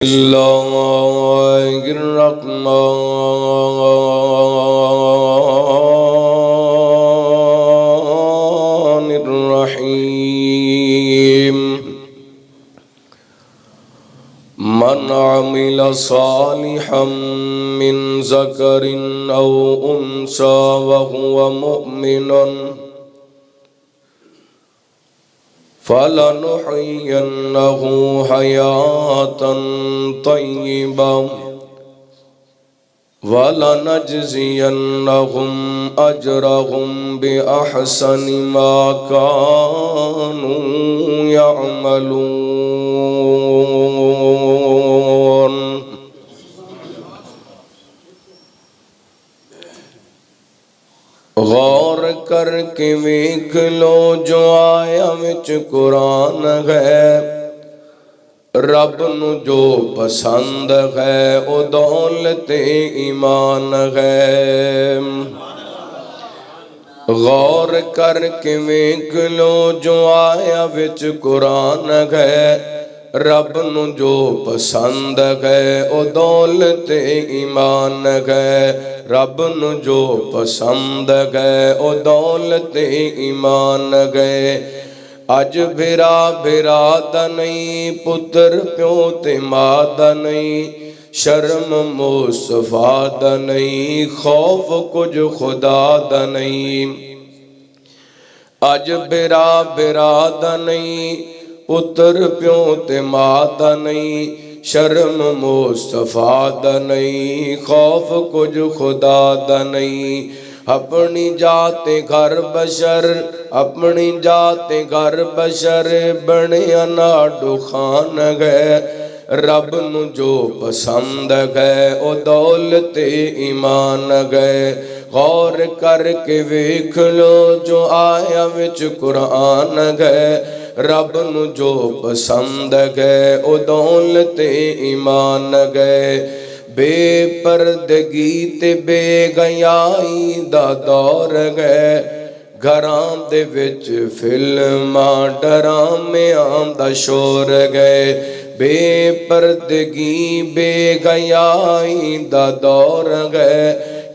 الله الرحمن الرحيم من عمل صالحا من ذكر أو أنثى وهو مؤمن فلنحيينه حياة طيبة ولنجزينهم أجرهم بأحسن ما كانوا يعملون. غور کر کے ویکھ لو جو آیا وچ قرآن ہے، رب نو جو پسند ہے او دولت ایمان ہے۔ غور کر کے ویکھ لو جو آیا وچ قرآن ہے، رب نو جو پسند ہے او دولت ایمان ہے۔ رب نو جو پسند ہے او دولت ایمان ہے۔ اج بھرا بھرا دا نہیں، پتر پیو تے ماں دا نہیں، شرم مصطفیٰ دا نہیں، خوف کچھ خدا دا نہیں۔ اج بھرا بھرا دا نہیں، پتر پیو تے ماں دا نہیں، شرم مصطفیٰ دا نہیں، خوف کچھ خدا دا نہیں۔ اپنی جات گھر بشر، اپنی جات گھر بشر، بنیا ناڈو خان ہے۔ رب نو جو پسند ہے او دولت ایمان ہے۔ غور کر کے ویکھ لو جو آیا وچ قرآن ہے، رب نو جو پسند ہے او دولت ایمان ہے۔ بے پردگی تے بے گیائی دا دور ہے، گھراں دے وچ فلماں ڈرامیاں دا شور ہے۔ بے پردگی بے گیائی دا دور ہے،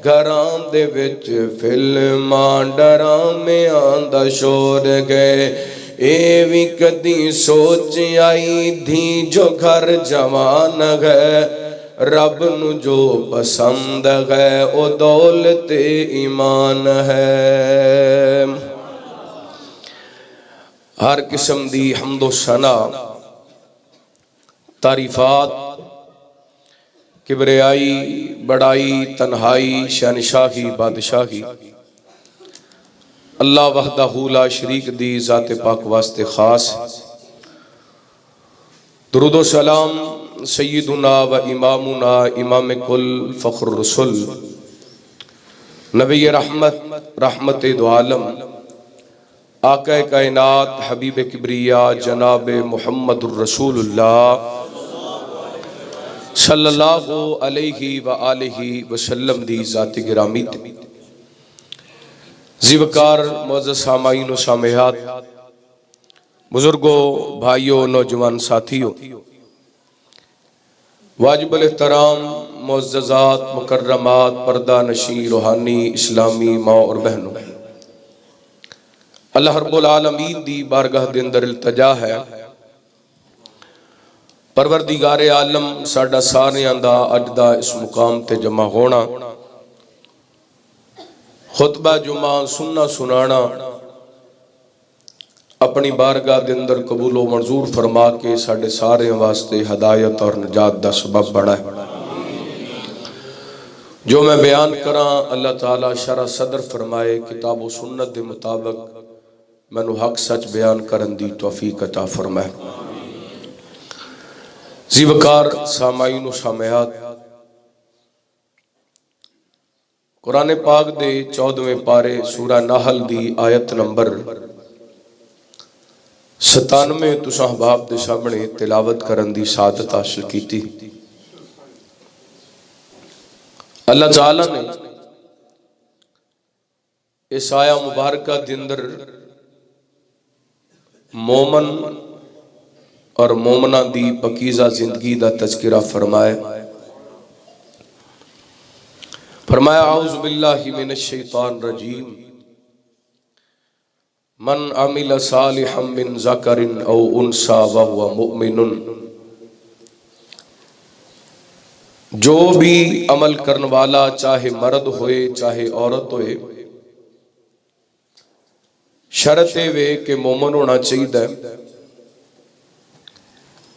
گھراں دے وچ فلماں ڈرامیاں دا شور ہے۔ اے وی کدی سوچ آئی تھی جو گھر جوان ہے، رب نو جو پسند ہے او دولت ایمان ہے۔ ہر قسم دی حمد و ثنا، تعریفات، کبریائی، بڑائی، تنہائی، شہنشاہی، بادشاہی اللہ وحدہ لا شریک دی ذات پاک واسطے خاص۔ درود و سلام سیدنا و امامنا امام کل فخر الرسل نبی رحمت، رحمت دو عالم، آقا کائنات، حبیب کبریا جناب محمد الرسول اللہ صلی اللہ علیہ وآلہ وسلم دی ذات گرامی تے زیوکار معزز سامعین و سامعات، بزرگوں، بھائیوں، نوجوان ساتھیوں، واجب الاحترام معززات، مکرمات، پردہ نشین، روحانی، اسلامی ماں اور بہنوں، اللہ رب العالمین دی بارگاہ دے اندر التجا ہے، پروردگار عالم ساڈا ساریاں دا اج دا اس مقام تے جمع ہونا، خطبہ جمعہ سننا سنانا، اپنی بارگاہ دے اندر قبول و منظور فرما کے ساڑھے سارے واسطے ہدایت اور نجات دا سبب بڑھا ہے۔ جو میں بیان کراں اللہ تعالیٰ شرح صدر فرمائے، کتاب و سنت دے مطابق میں نو حق سچ بیان کرن دی توفیق عطا فرمائے۔ زیوکار سامعین و سامعات، قرآن پاک دے 14ویں پارے سورہ نحل دی آیت نمبر 97 تساں احباب دے سامنے تلاوت کرن دی سعادت حاصل کیتی۔ اللہ تعالیٰ نے اس آیہ مبارکہ دے اندر مومن اور مومنہ دی پکیزہ زندگی دا تذکرہ فرمایا اعوذ باللہ من الشیطان الرجیم من عمل صالحا من ذکر او انثی وهو مؤمن، جو بھی عمل کرنے والا چاہے مرد ہوئے چاہے عورت ہوئے، شرط وے کہ مومن ہونا چاہیے،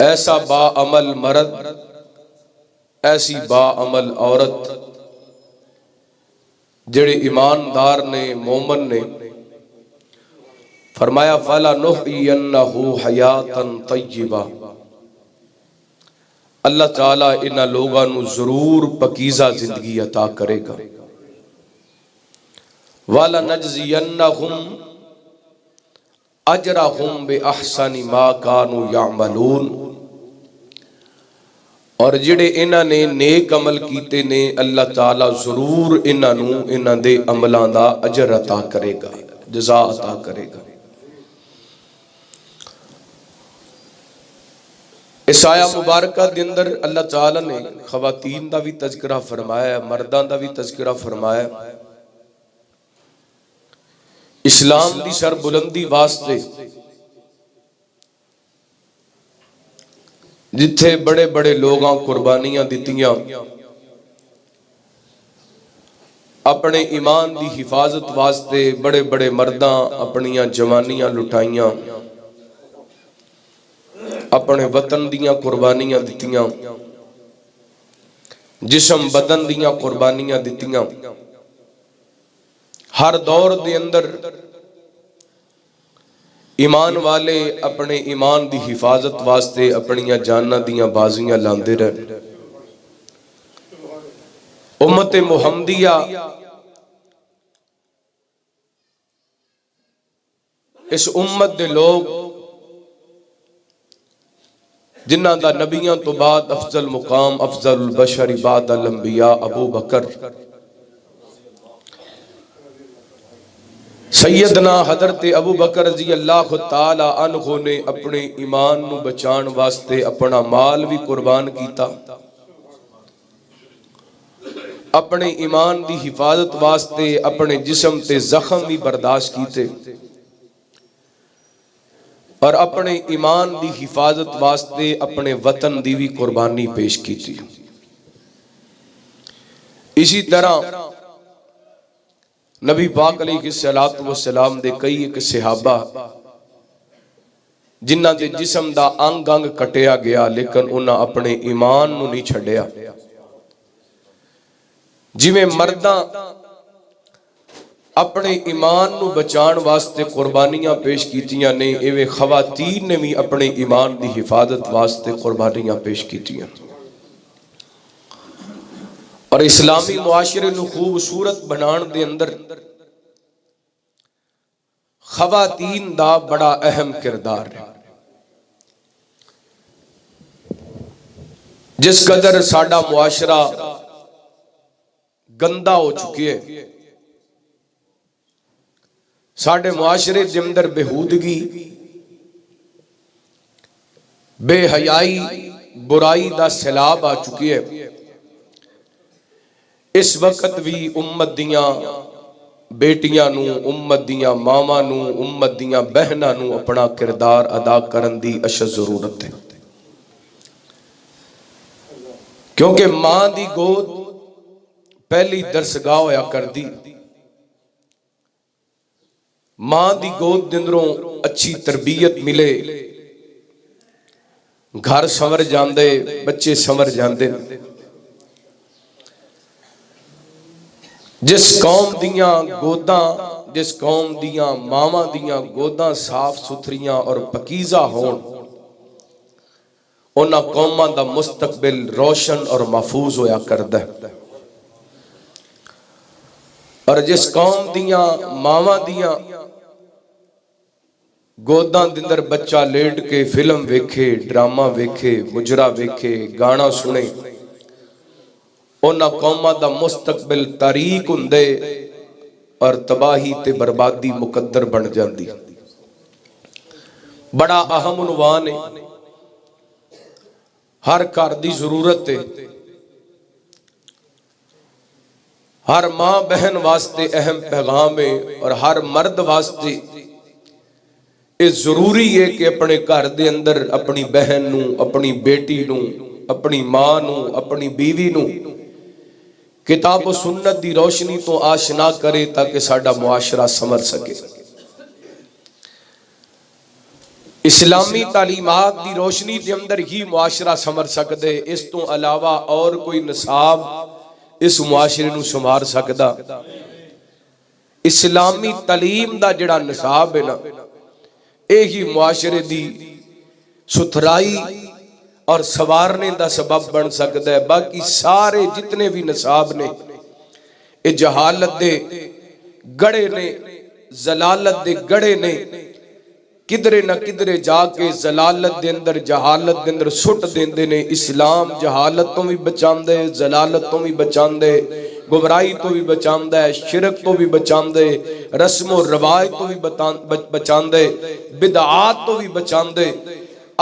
ایسا با عمل مرد ایسی با عمل عورت جڑے ایماندار نے مومن نے، فرمایا فَلَنُحْيِيَنَّهُ حَيَاةً طَيِّبَةً، اللہ تعالیٰ انہاں لوگاں نو ضرور پکیزہ زندگی عطا کرے گا۔ وَلَنَجْزِيَنَّهُمْ اجرہم بِأَحْسَنِ مَا كَانُوا يَعْمَلُونَ، اور جڑے انہاں نے نیک عمل کیتے نے، اللہ تعالیٰ ضرور انہاں دے عملاں دا اجر عطا کرے گا، جزا عطا کرے گا۔ اس آیہ مبارکہ دے اندر اللہ تعالیٰ نے خواتین دا بھی تذکرہ فرمایا ہے، مردان دا بھی تذکرہ فرمایا ہے۔ اسلام دی سر بلندی واسطے جتھے بڑے بڑے لوگاں قربانیاں دیتیاں، اپنے ایمان دی حفاظت واسطے بڑے بڑے مرداں اپنیاں جوانیاں لٹائیاں، اپنے وطن دیاں قربانیاں دیتیاں، جسم بدن دیاں قربانیاں دیتیاں۔ ہر دور دے اندر ایمان والے اپنے ایمان دی حفاظت واسطے اپنیاں جاناں دیاں بازیاں لاندے رہے۔ امت محمدیہ اس امت دے لوگ جنہاں دا نبیاں تو بعد افضل مقام افضل البشر بعد الانبیاء ابو بکر سیدنا حضرت ابو بکر رضی اللہ تعالی عنہ نے اپنے ایمان نو بچان واسطے اپنا مال بھی قربان کیتا، اپنے ایمان دی حفاظت واسطے اپنے جسم تے زخم بھی برداشت کیتے، اور اپنے ایمان دی حفاظت واسطے اپنے وطن دی بھی قربانی پیش کیتی۔ اسی طرح نبی پاک علیہ السلام دے کئی ایک صحابہ جنہاں دے جسم دا انگ انگ کٹیا گیا لیکن انہاں اپنے ایمان نو نہیں چھڑیا۔ جی میں مرداں اپنے ایمان نو بچان واسطے قربانیاں پیش کیتیاں نے، ایویں خواتین نے بھی اپنے ایمان دی حفاظت واسطے قربانیاں پیش کیتیاں۔ اور اسلامی معاشرے نو خوبصورت بنان دے اندر خواتین دا بڑا اہم کردار ہے۔ جس قدر ساڈا معاشرہ گندا ہو چکے ہے، ساڈے معاشرے دے اندر بےہودگی، بے حیائی، برائی دا سیلاب آ چکی ہے، اس وقت بھی امت دیاں بیٹیاں نو، امت دیاں ماما نو، امت دیاں بہناں نو اپنا کردار ادا کرن دی اشد ضرورت ہے۔ کیونکہ ماں دی گود پہلی درسگاہ ہویا کر دی، ماں دی گود دندروں اچھی تربیت ملے، گھر سنور جاندے، بچے سنور جاندے۔ جس قوم دیاں گوداں، جس قوم دیاں ماما دیاں گوداں صاف ستھریاں اور پکیزہ ہون، انہاں قوماں دا مستقبل روشن اور محفوظ ہویا کردہ۔ اور جس قوم دیاں ماما دیاں گوداں دندر بچہ لیٹ کے فلم ویکھے، ڈرامہ ویکھے، مجرا ویکھے، گانا سنے، انہاں قوماں دا مستقبل تاریک ہوندے اور تباہی تے بربادی مقدر بن جاندی۔ بڑا اہم عنوان ہے ہر گھر دی ضرورت ہے، ہر ماں بہن واسطے اہم پیغام ہے، اور ہر مرد واسطے یہ ضروری ہے کہ اپنے گھر دے اندر اپنی بہن نو، اپنی بیٹی نو، اپنی ماں نو، اپنی بیوی نو کتاب و سنت دی روشنی تو آشنا کرے تاکہ ساڈا معاشرہ سمر سکے۔ اسلامی تعلیمات دی روشنی دے اندر ہی معاشرہ سمر سکدے، اس تو علاوہ اور کوئی نصاب اس معاشرے نو سنوار سکدا۔ اسلامی تعلیم دا جڑا نصاب ہے نا، یہی معاشرے دی ستھرائی اور سوارنے دا سبب بن سکتا ہے۔ باقی سارے جتنے بھی نصاب نے یہ جہالت دے گڑے نے، زلالت دے گڑے نے، کدرے نہ کدرے جا کے زلالت دے اندر، جہالت دے اندر سٹ دیندے نے۔ اسلام جہالت تو بھی بچاندے، زلالت تو بھی بچاندے، گمراہی تو بھی بچاندے، شرک تو بھی بچاندے، رسم و رواج تو بھی بچاندے، بدعات تو بھی بچاندے۔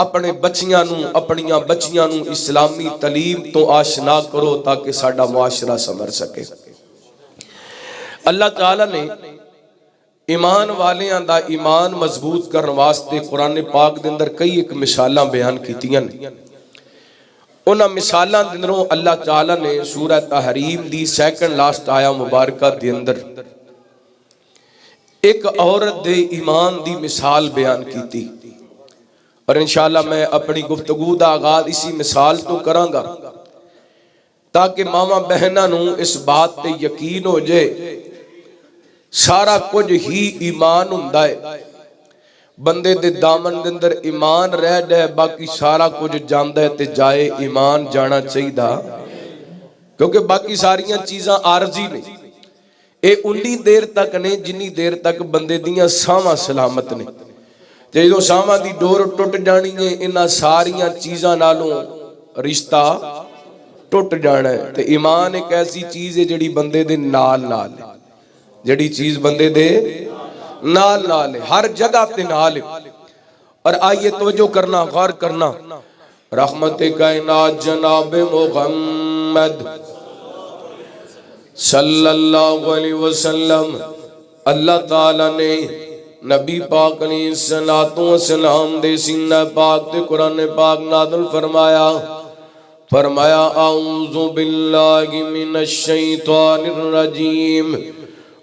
اپنے بچیاں نو، اپنیاں بچیاں نو اسلامی تعلیم تو آشنا کرو تاکہ ساڈا معاشرہ سمر سکے۔ اللہ تعالیٰ نے ایمان والیاں دا ایمان مضبوط کرن واسطے قرآن پاک دے اندر کئی ایک مثالاں بیان کیتیاں نے۔ انہاں مثالاں دے اندروں اللہ تعالیٰ نے سورہ تحریم دی سیکنڈ لاسٹ آیا مبارکہ دے اندر ایک عورت دے ایمان دی مثال بیان کیتی، اور انشاءاللہ میں اپنی گفتگو دا آغاز اسی مثال تو کراں گا تاکہ ماما بہناں نو اس بات تے یقین ہو جائے سارا کچھ ہی ایمان ہوندا ہے۔ بندے دے دامن دے اندر ایمان رہ جائے، باقی سارا کچھ جاندا ہے تے جائے ایمان جانا چاہیے، کیونکہ باقی ساریاں چیزاں عارضی نے۔ اے انہی دیر تک نے جنی دیر تک بندے دیاں ساواں سلامت نے، تے جو ساواں دی ڈور ٹوٹ جانی ہے انہاں ساریاں چیزاں نالوں رشتہ ٹوٹ جانا ہے۔ تے ایمان ایک ایسی چیز ہے جڑی بندے دے نال نال ہے، جڑی چیز بندے دے نال نال ہے، ہر جگہ تے نال ہے۔ اور آئیے توجہ کرنا، غور کرنا، رحمت کائنات جناب محمد صلی اللہ علیہ وسلم، اللہ تعالیٰ نے نبی پاک علیہ السلام دے سینہ پاک تے قرآن پاک نازل فرمایا، فرمایا اعوذ باللہ من الشیطان الرجیم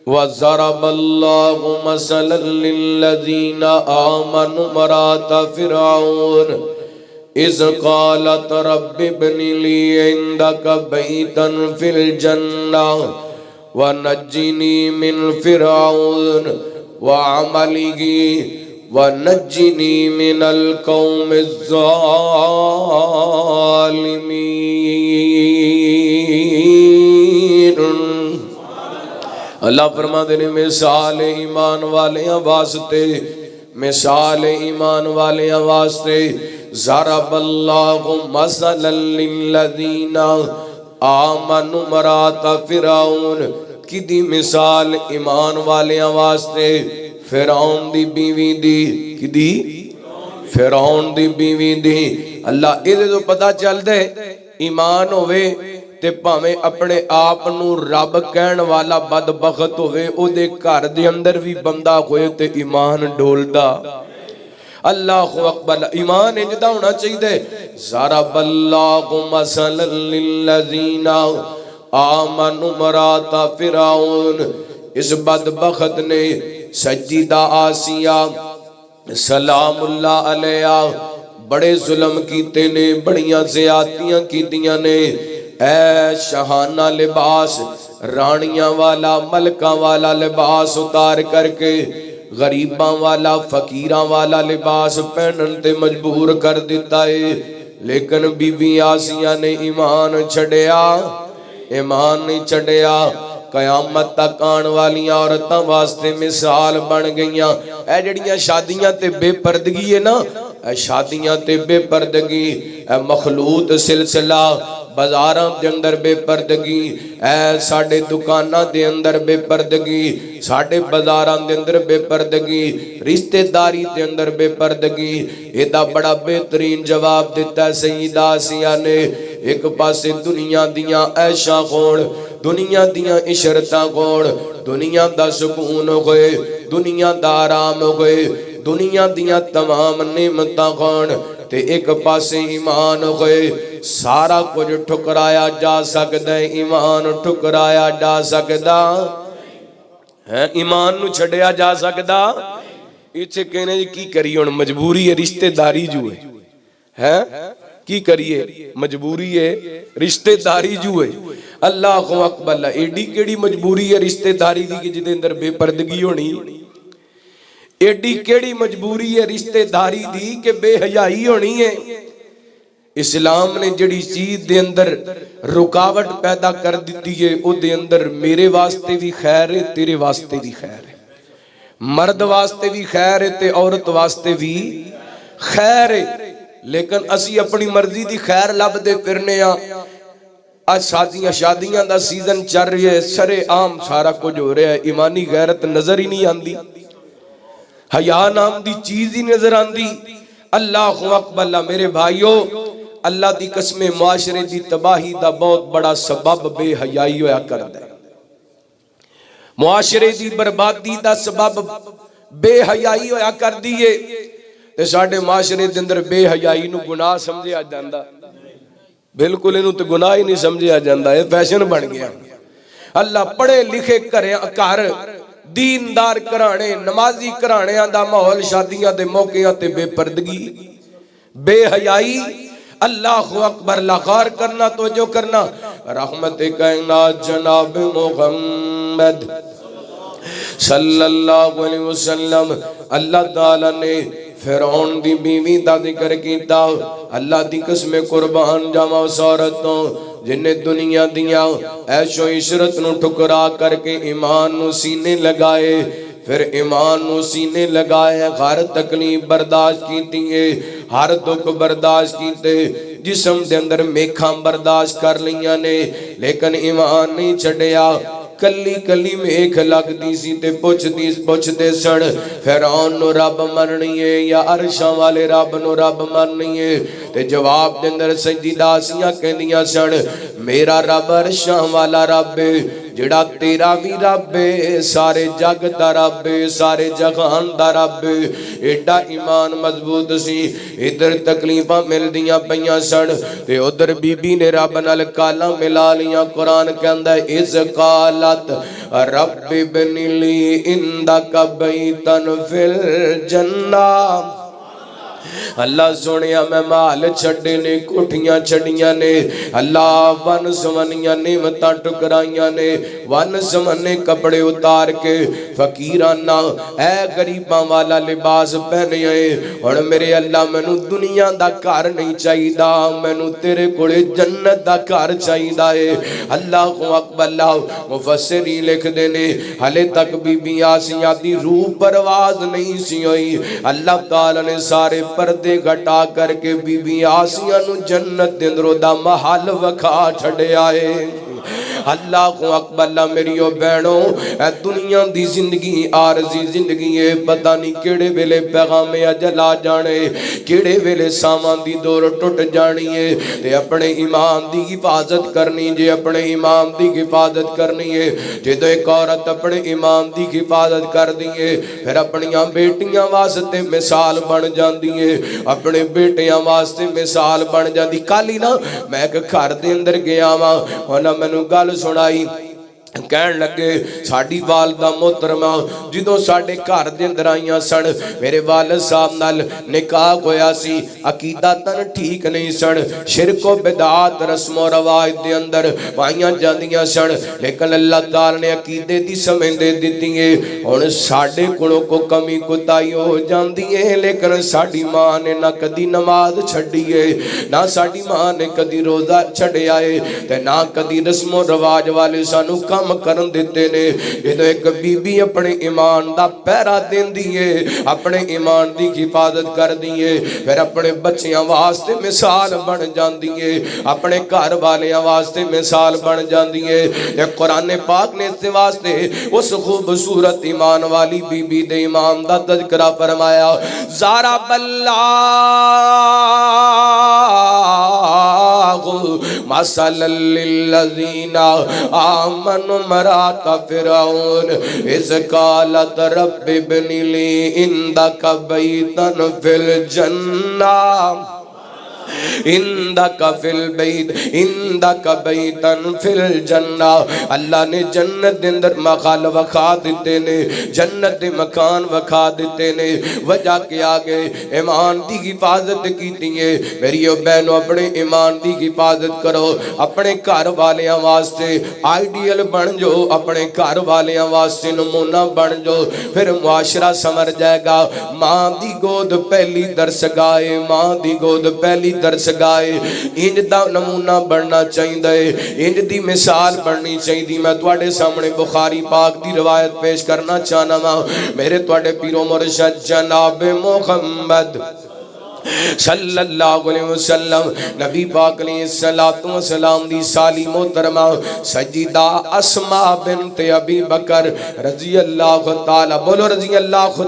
وَضَرَبَ اللَّهُ مَثَلًا لِلَّذِينَ آمَنُوا امْرَأَتَ فِرْعَوْنَ إِذْ قَالَتْ رَبِّ ابْنِ لِي عِندَكَ بَيْتًا فِي الْجَنَّةِ وَنَجِّنِي مِنْ فِرْعَوْنَ وَعَمَلِهِ وَنَجِّنِي مِنَ الْقَوْمِ الظَّالِمِينَ۔ اللہ فرما دینے مثال ایمان والیاں واسطے، مثال ایمان والیاں واسطے، ضرب اللہ مثلا للذین آمنوا امرأۃ فرعون، کی دی مثال ایمان والیاں واسطے فرعون دی بیوی دی، کی دی فرعون دی بیوی دی۔ اللہ یہ تو پتہ چل دے ایمان ہوئے تے پاویں اپنے آپ نو رب کہن والا بدبخت ہوئے، او دے گھر دے اندر بھی بندہ ہوئے تے ایمان ڈولدا۔ اللہ اکبر، ایمان انجدہ ہونا چاہیے۔ ضرب اللہ مثلا للذین آمنوا امرأۃ فرعون، اس بدبخت نے سجدہ آسیہ سلام اللہ علیہ بڑے ظلم کیتے نے، بڑیاں زیادتیاں کیتیاں نے۔ اے شہانہ لباس، رانیاں والا ملکاں والا لباس اتار کر کے غریباں والا فقیراں والا لباس پہنن تے مجبور کر دیتا ہے، لیکن بی بی آسیہ نے ایمان چھڑیا، ایمان نہیں چھڑیا۔ قیامت تک آن والی عورتاں واسطے مثال بن گئیاں۔ اے جڑیاں شادیاں تے بے پردگی ہے نا، اے شادیاں تے بے پردگی، اے مخلوط سلسلہ بازاراں دے اندر بے پردگی، اے ساڈے دکاناں دے اندر بے پردگی، ساڈے بازاراں دے اندر بے پردگی، رشتہ داری دے اندر بے پردگی۔ ایدا بڑا بہترین جواب دیتا ہے سیدہ آسیہ نے۔ ایک پاسے دنیا دیاں عیشاں کون، دنیا دیاں عشرتاں کون، دنیا دا سکون ہوئے، دنیا دا آرام ہوئے، دنیا دیاں تمام نعمتاں کون، تے ایک پاسے ایمان ہوئے۔ سارا کچھ ٹھکرایا جا سکتا ہے، ایمان ٹھکرایا جا سکتا ہے، ایمان نو چھڑیا جا سکتا ایچے کہنے جی کی کریے ہن مجبوری ہے رشتہ داری جو ہے کی کریے مجبوری ہے رشتہ داری جو ہے۔ اللہ اکبر، ایڈی کیڑی مجبوری ہے رشتہ داری دی کہ جدے اندر بے پردگی ہونی، ایڈی کیڑی مجبوری ہے رشتہ داری دی کہ بے حیائی ہونی ہے۔ اسلام نے جڑی چیز دے اندر رکاوٹ پیدا کر دیتی ہے او دے اندر میرے واسطے بھی خیر ہے، تیرے واسطے بھی خیر ہے، مرد واسطے بھی خیر ہے تے عورت واسطے بھی خیر ہے، لیکن اسی اپنی مرضی دی خیر لب دے پھرنے ہاں۔ آج شادیاں دا سیزن چل رہی ہے، سرے عام سارا کچھ ہو رہا ہے، ایمانی غیرت نظر ہی نہیں آندی، حیا نام دی چیز ہی نظر آندی۔ اللہ اکبر میرے بھائیو، اللہ دی قسم معاشرے دی تباہی دا بہت بڑا سبب بے حیائی ہویا کردا ہے، معاشرے دی بربادی دا سبب بے حیائی ہویا کر دیئے۔ تے ساڑھے معاشرے دے اندر بے حیائی نو گناہ سمجھے آ جاندہ، بالکل انہوں تو گناہ ہی نہیں سمجھے آ جاندہ ہے، فیشن بن گیا۔ اللہ پڑھے لکھے کر دیندار کرانے نمازی کرانے آندہ ماحول شادیاں دے موقعیاں تے بے پردگی بے حیائی۔ اللہ اکبر، لغار کرنا تو جو کرنا۔ رحمت کائنات جناب محمد صلی اللہ علیہ وسلم، اللہ تعالیٰ نے فرعون دی بیوی دا ذکر کیتا۔ اللہ دی قسم قربان جاواں سورتوں جنہیں دنیا دیاں عیش و عشرت نو ٹھکرا کر کے ایمان نو سینے لگائے، پھر ایمان نو سینے لگائے، ہر تکلیف برداشت کیتی ہے، ہر دکھ برداشت کیتے، جسم دے اندر میکھاں برداشت کر لیاں نے، لیکن ایمان نہیں چھڑیا۔ کلی کلی میکھ لگ دی سی تے پوچھ دے سن فرعون نو رب مننی ہے یا عرشاں والے رب نو رب مننی ہے؟ تے جواب دے اندر سجدہ آسیاں کہندیاں سن میرا رب عرشاں والا رب ہے، جڑا تیرا بھی رب ہے، سارے جگ دا رب ہے، سارے جہان دا رب ہے۔ ایڈا ایمان مضبوط سی، ادھر تکلیفاں مل دیاں پیاں سن تے ادھر بی بی نے رب نال کالاں ملا لیاں۔ قرآن کہندا ہے اذ قالت رب ابن لی عندک بیتا فی الجنہ۔ اللہ سنیا میں مال چھڑے نے، کوٹھیاں چھڑیاں نے، اللہ ون سمنیاں نعمتاں ٹکرائیاں نے، ون سمنے کپڑے اتار کے فقیرانہ اے غریباں والا لباس پہنے آئے۔ اور میرے اللہ مینوں دنیا دا گھر نہیں چاہیدا، مینوں تیرے کولے جنت دا گھر چاہیدا ہے۔ اللہ اکبر، اللہ مفسرین لکھ دینے ہلے تک بی بی آسیہ دی روح پرواز نہیں سی ہوئی، اللہ تعالیٰ نے سارے پردے گھٹا کر کے بی بی آسیہ نو جنت دے اندروں دا محل وکھا چھڑے آئے۔ اللہ اکبر، اللہ میریو بہنوں، اے دنیا دی زندگی عارضی زندگی ہے، پتہ نہیں کیڑے ویلے پیغام اجل آ جانے، کیڑے ویلے سامان دی دور ٹوٹ جانی ہے۔ تے اپنے ایمان دی حفاظت کرنی جے، اپنے ایمان دی حفاظت کرنی ہے۔ جدو ایک عورت اپنے ایمان دی حفاظت کر دیئے، پھر اپنیاں بیٹیاں واسطے مثال بن جاندی ہے، اپنے بیٹیاں واسطے مثال بن جاندی۔ کالی نا میں ایک گھر دے اندر گیا ماں، ہونا میں نو گل سنائی، کہن لگے ساڑی والدہ محترمہ جدوں ساڑے گھر دے اندر آئیاں سن، میرے والد صاحب نال نکاح ہویا سی، عقیدہ تن ٹھیک نہیں سن، شرک و بدعات رسم و رواج دے اندر وائیاں جاندیاں سن، لیکن اللہ تعالیٰ نے عقیدے دی سمجھ دے دیتی ہے۔ اور ساڑے کڑوں کو کمی کتائی ہو جاندی ہے، لیکن ساڑی ماں نے نہ کدی نماز چھڑی ہے، نہ ساڑی ماں نے کدی روزہ چھڑے آئے، تے نہ کدی رسم و رواج والے سانو کم کم کرن دیتے نے جدوں ایک بی بی اپنے ایمان دا پہرا دیندی ہے اپنے ایمان دی حفاظت کر دیئے پھر اپنے بچیاں واسطے مثال بن جاندی ہے اپنے گھر والیاں واسطے مثال بن جاندی ہے ایک قرآن پاک نے اس واسطے اس خوبصورت ایمان والی بی بی دے ایمان دا تذکرہ فرمایا ضرب اللہ مثلا للذین آمنوا امرأۃ فرعون اذ قالت رب ابن لی عندک بیتا فی الجنہ اندک فی البیت اندک بیتن فی الجنہ اللہ نے جنت دے اندر مقال وکھا دیتے نے جنت دے مکان وکھا دیتے نے وجہ کے آگے ایمان دی حفاظت کیتی ہے میری بہنوں اپنے ایمان دی حفاظت کرو اپنے گھر والیاں واسطے آئیڈیل بن جو اپنے گھر والیاں واسطے نمونہ بن جو پھر معاشرہ سمر جائے گا ماں دی گود پہلی درس گائے ماں دی گود پہلی درس گائے انج دا نمونہ بڑھنا چاہیے انج دی مثال بڑھنی چاہیے میں تواڈے سامنے بخاری پاک دی روایت پیش کرنا چاہنا وا میرے تواڈے پیرو مرشد جناب محمد صلی اللہ علیہ وسلم نبی پاک علیہ السلام دی سالی محترمہ سیدہ اسماء بنت ابی بکر رضی اللہ تعالی بولو رضی اللہ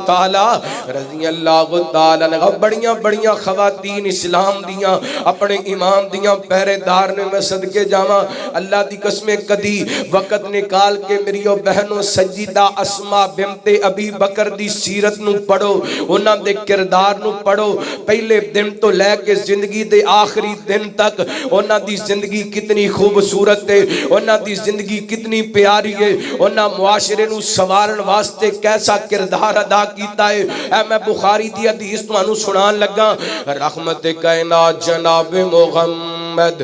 تعالی بڑیاں بڑیاں خواتین اسلام دیاں اپنے امام دیاں پہرے دار نے میں صدقے جاواں اللہ دی قسم کدی وقت نکال کے میری بہنوں سیدہ اسماء بنت ابی بکر دی سیرت نو پڑھو انہاں دے کردار نو پڑھو پہلے دن تو لے کے زندگی دے آخری دن تک انہاں دی زندگی کتنی خوبصورت ہے انہاں دی زندگی کتنی پیاری ہے انہاں معاشرے نو سوارن واسطے کیسا کردار ادا کیتا ہے اے میں بخاری دی حدیث تانوں سنان لگا رحمت کائنات جناب محمد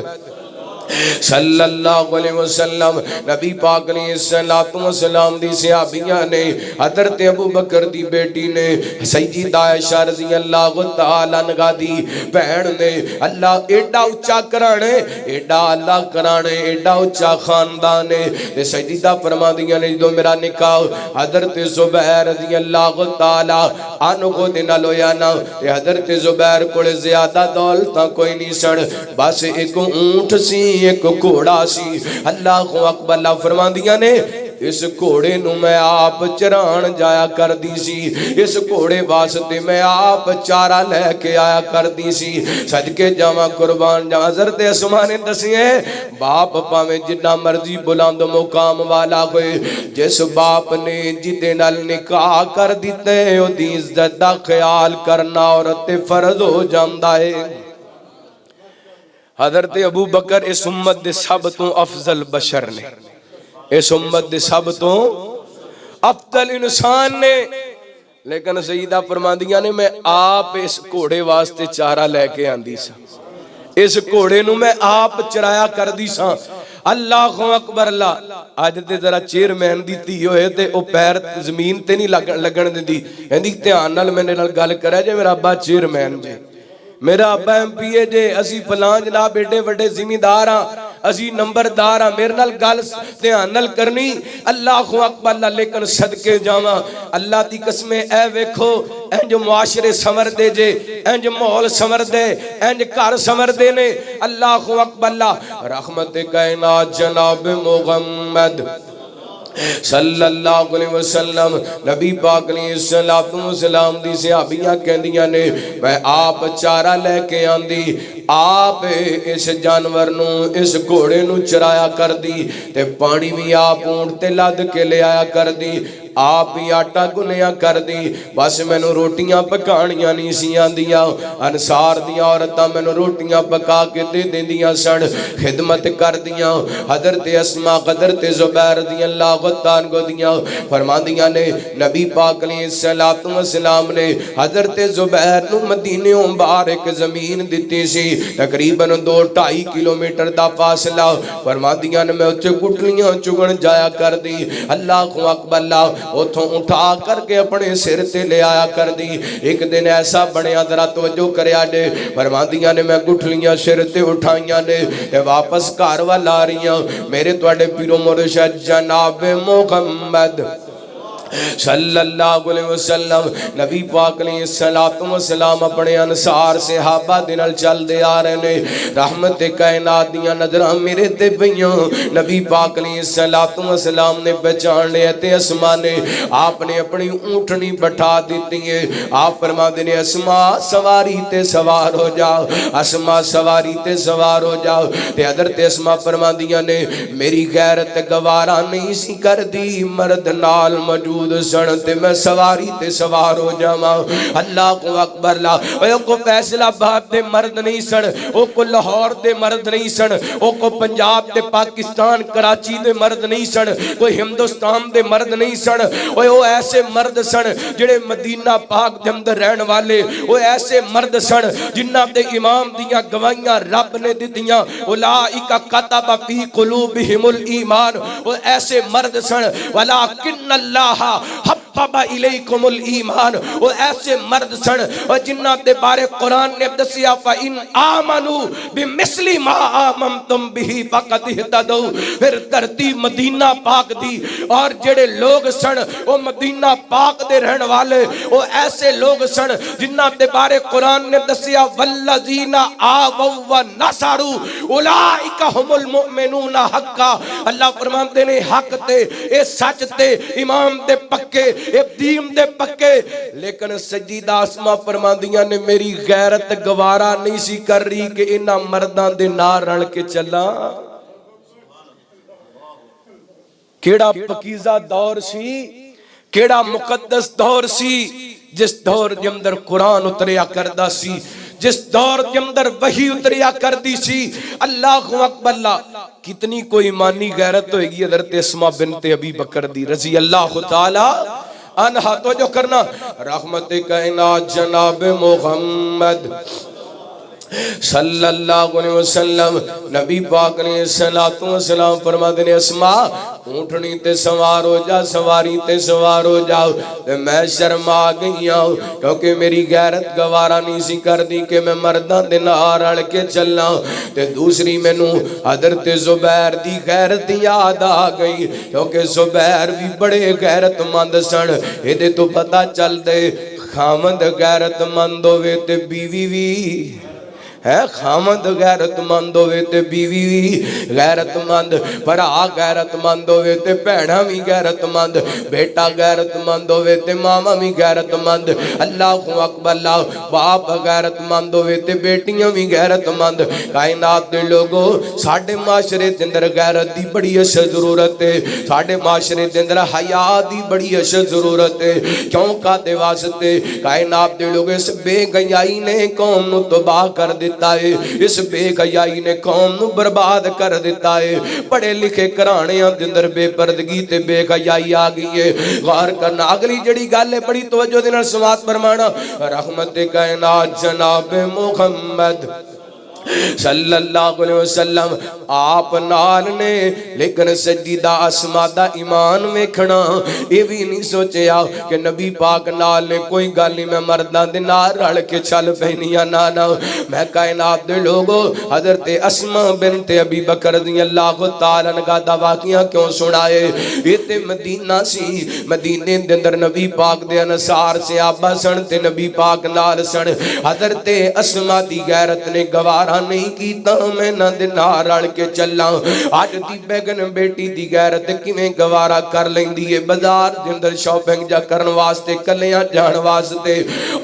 صلی اللہ علیہ وسلم نبی پاک علیہ السلام دی صحابیاں نے حضرت ابو بکر دی بیٹی نے سیدہ عائشہ رضی اللہ تعالیٰ عنہا دی بہن نے اللہ ایڈا اچھا کرانے ایڈا اللہ کرانے ایڈا اچھا خاندان نے سیدہ فرما دیا نے جو میرا نکاح حضرت زبیر رضی اللہ تعالیٰ عنہ دینا لویانا حضرت زبیر کو زیادہ دولتا کوئی نہیں سڑ بس ایک اونٹ سی ایک گھوڑا سی اللہ اکبر اللہ فرما دیا نے اس گھوڑے نو میں آپ چران جایا کر دی سی اس گھوڑے واسطے میں آپ چارہ لے کے آیا کر دی سی صدقے جاواں قربان جاواں حضرت اسماء نے دسیے باپ پاویں جتنا مرضی بلند مقام والا ہوئے جس باپ نے جدے نال نکاح کر دیتے او دی عزت دا خیال کرنا عورت فرض ہو جاندا ہے حضرت ابو بکر اس امت دے سب تو افضل بشر نے اس امت دے سب تو افضل انسان نے لیکن سیدہ فرماندیاں نے میں آپ اس گھوڑے واسطے چارہ لے کے آندی سا اس گھوڑے نو میں آپ چرایا کر دی سا اللہ اکبر اللہ آج تے ذرا چیئرمین دی تھی ہوئے تے او پیر زمین تے نہیں لگن دی ہندی دھیان نال میرے نال گل کرے جے میرا ابا چیئرمین جے میرا ابا ایم پی اے جے اسی فلان جناب ایڈے وڈے ذمہ ہاں اسی نمبردار ہاں میرے نال گل دھیان نال کرنی اللہ اکبر اللہ لیکن صدقے جاواں اللہ دی قسمیں اے ویکھو انج معاشرے سمر دے جے انج ماحول سمر دے انج گھر سمر دے نے اللہ اکبر اللہ رحمت کائنات جناب محمد صلی اللہ علیہ وسلم نبی پاک علیہ السلام دی صحابیاں کہندیاں نے میں آپ چارہ لے کے آندی آپ اس جانور نو اس گھوڑے نو چرایا کر دی تے پانی بھی آپ اونٹ تے لد کے لے آیا کر دی آپ ہی آٹا گنیا کر دی بس میں نو روٹیاں پکانیاں نہیں سی آندیاں انصار دیاں عورتاں میں نو روٹیاں پکا کے دے دیں دیاں سڑ خدمت کر دیاں حضرت اسماء حضرت زبیر رضی اللہ تعالیٰ دیاں فرما دیاں نے نبی پاک علیہ السلام نے حضرت زبیر نو مدینے مبارک زمین دیتی سی تقریباً 2-2.5 کلومیٹر دا فاصلہ فرما دیاں نے میں اچھے گٹلیاں چگن جایا کر دی اللہ اکبر اللہ اتھوں اٹھا کر کے اپنے سر تے لے آیا کر دی. ایک دن ایسا بنیا ذرا توجہ کریا نے فرماندیاں نے میں گٹھلیاں سر تے اٹھائیاں نے تے واپس گھر وال آ رہیاں میرے تواڈے پیرو مرشد جناب محمد صلی اللہ علیہ وسلم نبی پاک علیہ السلام اپنے انصار صحابہ دنال چل دے آ رہے نے رحمت کائنات دیاں نظرہ میرے تے پیاں نبی پاک علیہ السلام نے پہچان لے تے اسما نے آپ نے اپنی اونٹنی بٹھا دیتی ہے. آپ فرما دینے اسما سواری تے سوار ہو جاؤ اسما سواری تے سوار ہو جاؤ تے حضرت اسما فرما دیا نے میری غیرت گوارا نہیں سی کر دی مرد نال موجود سن تے میں سواری تے سوار ہو جاواں. اللہ کو اکبر لا او کو فیصلہ باد دے مرد نہیں سن او کو لاہور دے مرد نہیں سن او کو پنجاب تے پاکستان کراچی دے مرد نہیں سن کوئی ہندوستان دے مرد نہیں سن او ایسے مرد سن جڑے مدینہ پاک دے اندر رہن والے او ایسے مرد سن جنہاں دے امام دیاں گواہیاں رب نے دتیاں اولئک کتب فی قلوبہم الایمان او ایسے مرد سن ولکن اللہ حبب الیکم الایمان وہ ایسے مرد سن جنہاں دے بارے قرآن نے دسیا فَإِنْ آمَنُوا بِمِثْلِ مَا آمَنْتُمْ بِهِ فَقَدْ اهْتَدَوْا. پھر دھرتی مدینہ پاک دی اور جڑے لوگ سن وہ مدینہ پاک دے رہن والے وہ ایسے لوگ سن جنہاں دے بارے قرآن نے دسیا وَالَّذِينَ آوَوْا وَنَصَرُوا اولئک هم المؤمنون حقا. اللہ فرماتے نے حق تے اے سچ تے امام دے پکے اے دین دے پکے لیکن سجیدہ اسما فرماندیاں نے میری غیرت گوارا نہیں سی کر رہی کہ انہاں مردان دے نار رل کے چلا. کیڑا پکیزہ دور سی کیڑا مقدس دور سی جس دور دے اندر قرآن اتریا کردہ سی جس دور کے اندر وحی اتریا کر دی سی. اللہ اکبر اللہ کتنی کوئی ایمانی غیرت ہوئے گی حضرت اسما بنت ابی بکر دی رضی اللہ تعالی عنہا. تو جو کرنا رحمت کائنات جناب محمد صلی اللہ علیہ وسلم نبی پاک نے السلام فرما دینے اسما اونٹنی تے سوار ہو جا سواری تے سوار ہو جاؤ تے میں شرما گئی ہوں کیونکہ میری غیرت گوارا نہیں سی کر دی کہ میں مردان دے نار اڑ کے چلنا. تے دوسری میں نو حضرت زبیر دی غیرت یاد آ گئی کیونکہ زبیر بھی بڑے غیرت مند سن. یہ تو پتہ چل دے خامد غیرت مند ہوئے تے بیوی بھی ہے خامد غیرت مند ہوئے تے بیوی بھی غیرت مند بھرا غیرت مند ہوئے تے بہنا بھی غیرت مند بیٹا غیرت مند ہوئے تے ماما بھی غیرت مند. اللہ اکبر اللہ باپ غیرت مند ہوئے تے بیٹیاں بھی غیرت مند. کائنات دے لوگوں ساڑھے معاشرے دے اندر غیرت دی بڑی اشد ضرورت ہے ساڑھے معاشرے دے اندر حیاء دی بڑی اشد ضرورت ہے. کیوں کا دے واسطے کائنات دے لوگ اس بے گیائی نے قوم نو تباہ کر دیتا ہے اس بے حیائی نے قوم نو برباد کر دیتا ہے. پڑھے لکھے کرانے اندر بے پردگی تے بے حیائی آ گئی ہے. غور کرنا اگلی جڑی گل ہے بڑی توجہ دینا سماعت فرمانا رحمت کائنات جناب محمد صلی اللہ علیہ وسلم آپ نال نے لیکن سجدہ اسما دا ایمان میں کھڑا یہ بھی نہیں سوچیا کہ نبی پاک نال نے کوئی گل نہیں میں مردان دے نال رل کے چل پہنیا نانا. میں کائنات دے لوگوں حضرت اسما بنت ابی بکر رضی اللہ تعالیٰ عنہ دا واقعہ کیوں سنائے. یہ تے مدینہ سی مدینے دے اندر نبی پاک دے انصار سے آبا سن تے نبی پاک نال سن. حضرت اسما دی غیرت نے گوارا نہیں کیتا میں نہ دے نار اڑ کے چلا. آج دی بیگن بیٹی دی غیرت کیویں گوارا کر لیندی ہے بازار دے اندر شاپنگ جا کرن واسطے کلیاں جان واسطے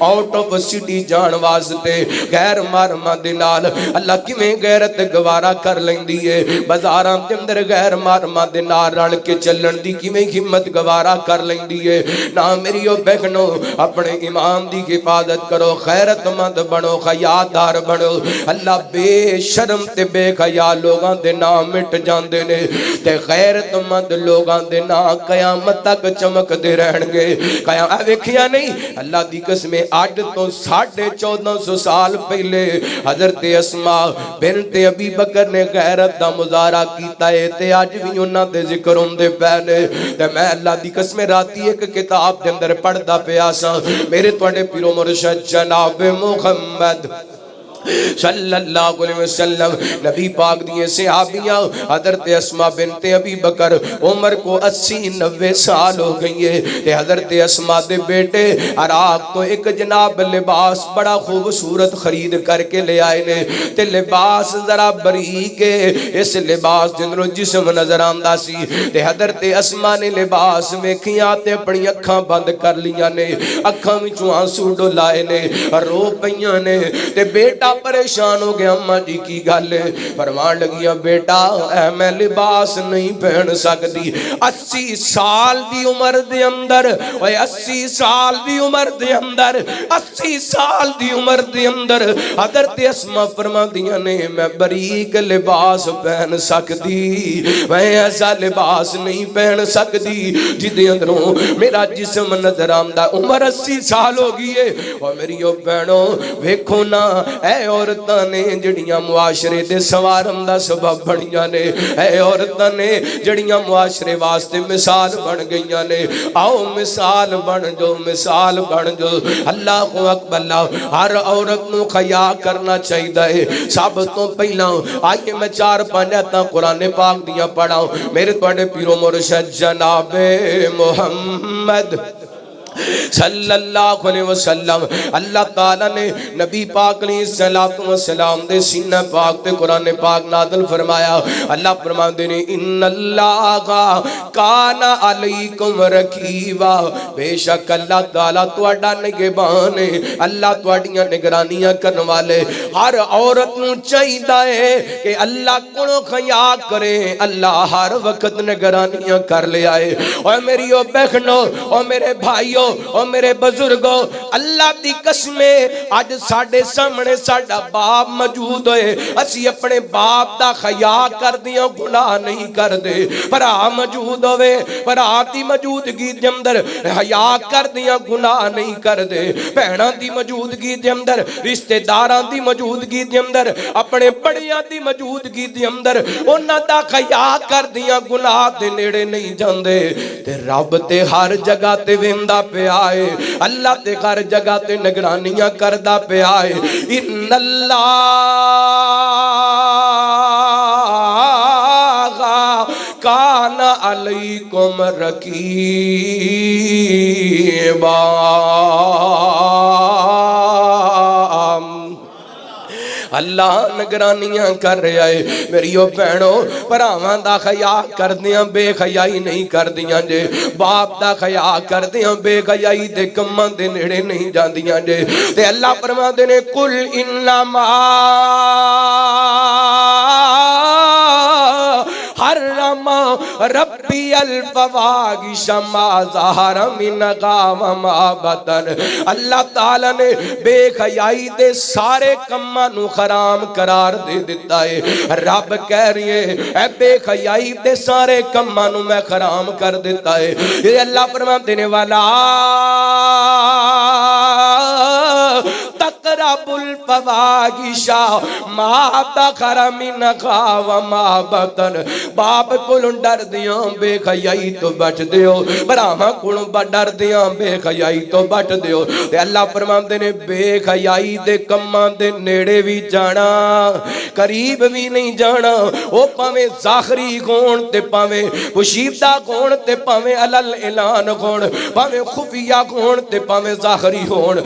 آؤٹ آف سٹی جان واسطے غیر محرماں دے نال اللہ کیویں غیرت گوارا کر لیندی ہے بازاراں دے اندر غیر محرماں دے نال رل کے چلن دی کیویں ہمت گوارا کر لیندی ہے. نہ میری او بیگنو اپنے امام دی حفاظت کرو غیرت مند بنو حیادار بنو. اللہ بے شرم تے بے حیا لوگاں دے نام مٹ جاندے نے تے غیرت مند لوگاں دے نام قیامت تک چمک دے رہن گے قیامت ویکھیا نہیں اللہ دی قسم اج تو 1450 سال پہلے حضرت اسماء بنت ابی بکر نے غیرت دا مظاہرہ کیتا ہے تے اج بھی انہاں دے ذکر ہوندے پے نے تے میں اللہ دی قسم راتی ایک کتاب دے اندر پڑھدا پیا سا میرے تواڈے پیرو مرشد جناب محمد صلی اللہ علیہ وسلم نبی پاک دیئے صحابیاں حضرت اسماء بنت ابی بکر عمر کو 80-90 سال ہو گئی ہے تے حضرت اسماء دے بیٹے عراق تو ایک جناب لباس بڑا خوبصورت خرید کر کے لے آئے نے تے لباس ذرا باریک ہے اس لباس جنرو جسم نظر آندا سی تے حضرت اسماء نے لباس ویکھیاں تے اپنی اکھاں بند کر لیاں نے اکھاں وچوں آنسو ڈولائے نے رو پیاں نے تے بیٹا پریشان ہو گیا اماں جی کی گل فرمان لگیا بیٹا اے میں لباس نہیں پہن سکتی 80 سال دی عمر دے اندر 80 سال دی عمر دے اندر 80 سال دی عمر دے اندر حضرت اسماء فرماندیاں نے میں باریک لباس پہن سکتی میں ایسا لباس نہیں پہن سکتی جدے اندروں میرا جسم نظر آمدہ عمر 80 سال ہو گئی ہے اور میری او بہنوں ویکھو نا اے عورتاں نے جڑیاں معاشرے دے سوارن دا سبب بنیاں نے اے عورتاں نے جڑیاں معاشرے واسطے مثال بن گئیاں نے آؤ مثال بن جو اللہ اکبر اللہ ہر عورت نو حیا کرنا چاہیے سب تو پہلا آئیے میں 4-5 آیتاں قرآن پاک دیاں پڑھاؤں میرے تواڈے پیرو مرشد جناب محمد صلی اللہ علیہ وسلم اللہ تعالیٰ نے نبی پاک علیہ السلام دے سینہ پاک تے قرآن پاک نازل فرمایا اللہ فرماندے نے ان اللہ کان علیکم رقیبا بے شک اللہ تعالیٰ تواڈا نگہبان ہے اللہ تواڈیاں نگرانیاں کرن والے ہر عورت نو چاہیدا ہے کہ اللہ کولوں حیا کرے اللہ ہر وقت نگرانیاں کر لے آئے اور میری او بہنوں اور میرے بھائیوں اور میرے بزرگوں اللہ دی قسمیں آج ساڑھے سامنے ساڑھا باپ موجود ہوئے اسی اپنے باپ دا حیا کر دیا گناہ نہیں کر دے پرا موجود ہوئے پرا دی موجودگی دے اندر حیا کر دیا گناہ نہیں کر دے بہناں دی موجودگی دے اندر رشتہ داراں دی موجودگی دے اندر اپنے بڑیاں دی موجودگی دے اندر انہاں دا حیا کر دیا گناہ دے نیڑے نہیں جاندے تے رب تے ہر جگہ تے ویندا پہ آئے اللہ تے ہر جگہ تے نگرانیاں کردہ پہ آئے ان اللہ کان علیکم رقیبا اللہ نگرانیاں کر رہا ہے میریو بہنوں پراواں دا حیا کردیاں بے حیائی نہیں کردیاں جے باپ دا حیا کردیاں بے حیائی دے کماں دے نیڑے نہیں جاندیاں جے تے اللہ فرماندے نے قل انما حرم ربی الفواحش ما ظہر منہا وما بطن اللہ تعالیٰ نے بے حیائی دے سارے کماں نو حرام قرار دے دیتا ہے رب کہہ رہی ہے اے بے حیائی دے سارے کماں نو میں حرام کر دیتا ہے یہ اللہ فرمان دینے والا تقرب الفواحش ما ظہر منہا وما بطن باپ کولوں ڈر دیاں بے حیائی تو بچ دیو براہاں کولوں ڈر دیاں بے حیائی تو بچ دیو تے اللہ فرماندے نے بے حیائی دے کماں دے نیڑے بھی جانا قریب بھی نہیں جانا او پاویں ظاہری ہون تے پاویں پوشیدہ ہون تے پاویں علل اعلان ہون پاویں خفیہ ہون تے پاویں ظاہری ہون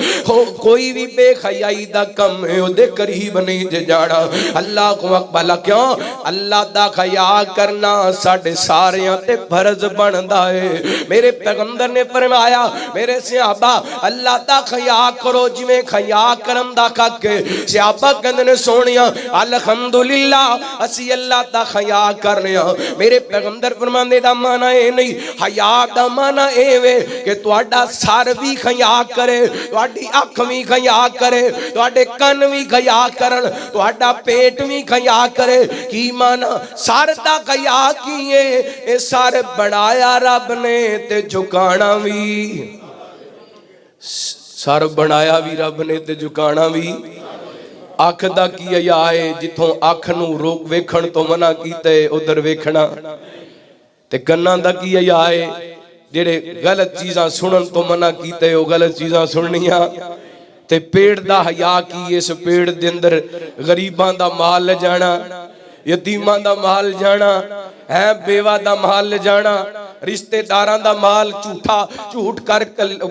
کوئی بھی بے حیائی دا کم ہے او دے قریب نہیں جے جانا اللہ کو اکبر کیوں اللہ دا حیا کرنا ساڑھے ساریاں تے فرض بندا ہے میرے پیغمبر نے فرمایا میرے صحابہ اللہ دا حیا کرو جویں حیا کرن دا حق ہے صحابہ کہندے نے سونیاں الحمدللہ اسی اللہ دا حیا کرنے ہاں میرے پیغمبر فرماندے دا معنی اے نہیں حیا دا معنی اے وے کہ تہاڈا سر بھی حیا کرے تہاڈی اکھ بھی حیا کرے ਤੁਹਾਡੇ ਕੰਨ ਵੀ ਖਿਆ ਕਰਨ, ਤੁਹਾਡਾ ਪੇਟ ਵੀ ਖਿਆ ਕਰੇ। ਕੀ ਮਾਨਾ ਸਰ ਦਾ ਖਿਆ ਕੀ ਹੈ? ਇਹ ਸਰ ਬਣਾਇਆ ਰੱਬ ਨੇ ਤੇ ਝੁਕਾਣਾ ਵੀ, ਸਰ ਬਣਾਇਆ ਵੀ ਰੱਬ ਨੇ ਤੇ ਝੁਕਾਣਾ ਵੀ। ਅੱਖ ਦਾ ਕੀ ਹਯਾ ਹੈ? ਜਿੱਥੋਂ ਅੱਖ ਨੂੰ ਰੋਕ ਵੇਖਣ ਤੋਂ ਮਨਾ ਕੀਤਾ ਉਧਰ ਵੇਖਣਾ। ਤੇ ਕੰਨਾਂ ਦਾ ਕੀ ਹਯਾ ਹੈ? ਜਿਹੜੇ ਗਲਤ ਚੀਜ਼ਾਂ ਸੁਣਨ ਤੋਂ ਮਨਾ ਕੀਤਾ ਉਹ ਗਲਤ ਚੀਜ਼ਾਂ ਸੁਣਨੀਆਂ। ਤੇ ਪੇਟ ਦਾ ਹਯਾ ਕੀ? ਇਸ ਪੇਟ ਦੇ ਅੰਦਰ ਗਰੀਬਾਂ ਦਾ ਮਾਲ ਲੈ ਜਾਣਾ, ਯਤੀਮਾਂ ਦਾ ਮਾਲ ਜਾਣਾ ਹੈ, ਬੇਵਾ ਦਾ ਮਾਲ ਲੈ ਜਾਣਾ, ਰਿਸ਼ਤੇਦਾਰਾਂ ਦਾ ਮਾਲ ਝੂਠ ਕਰ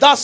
10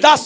10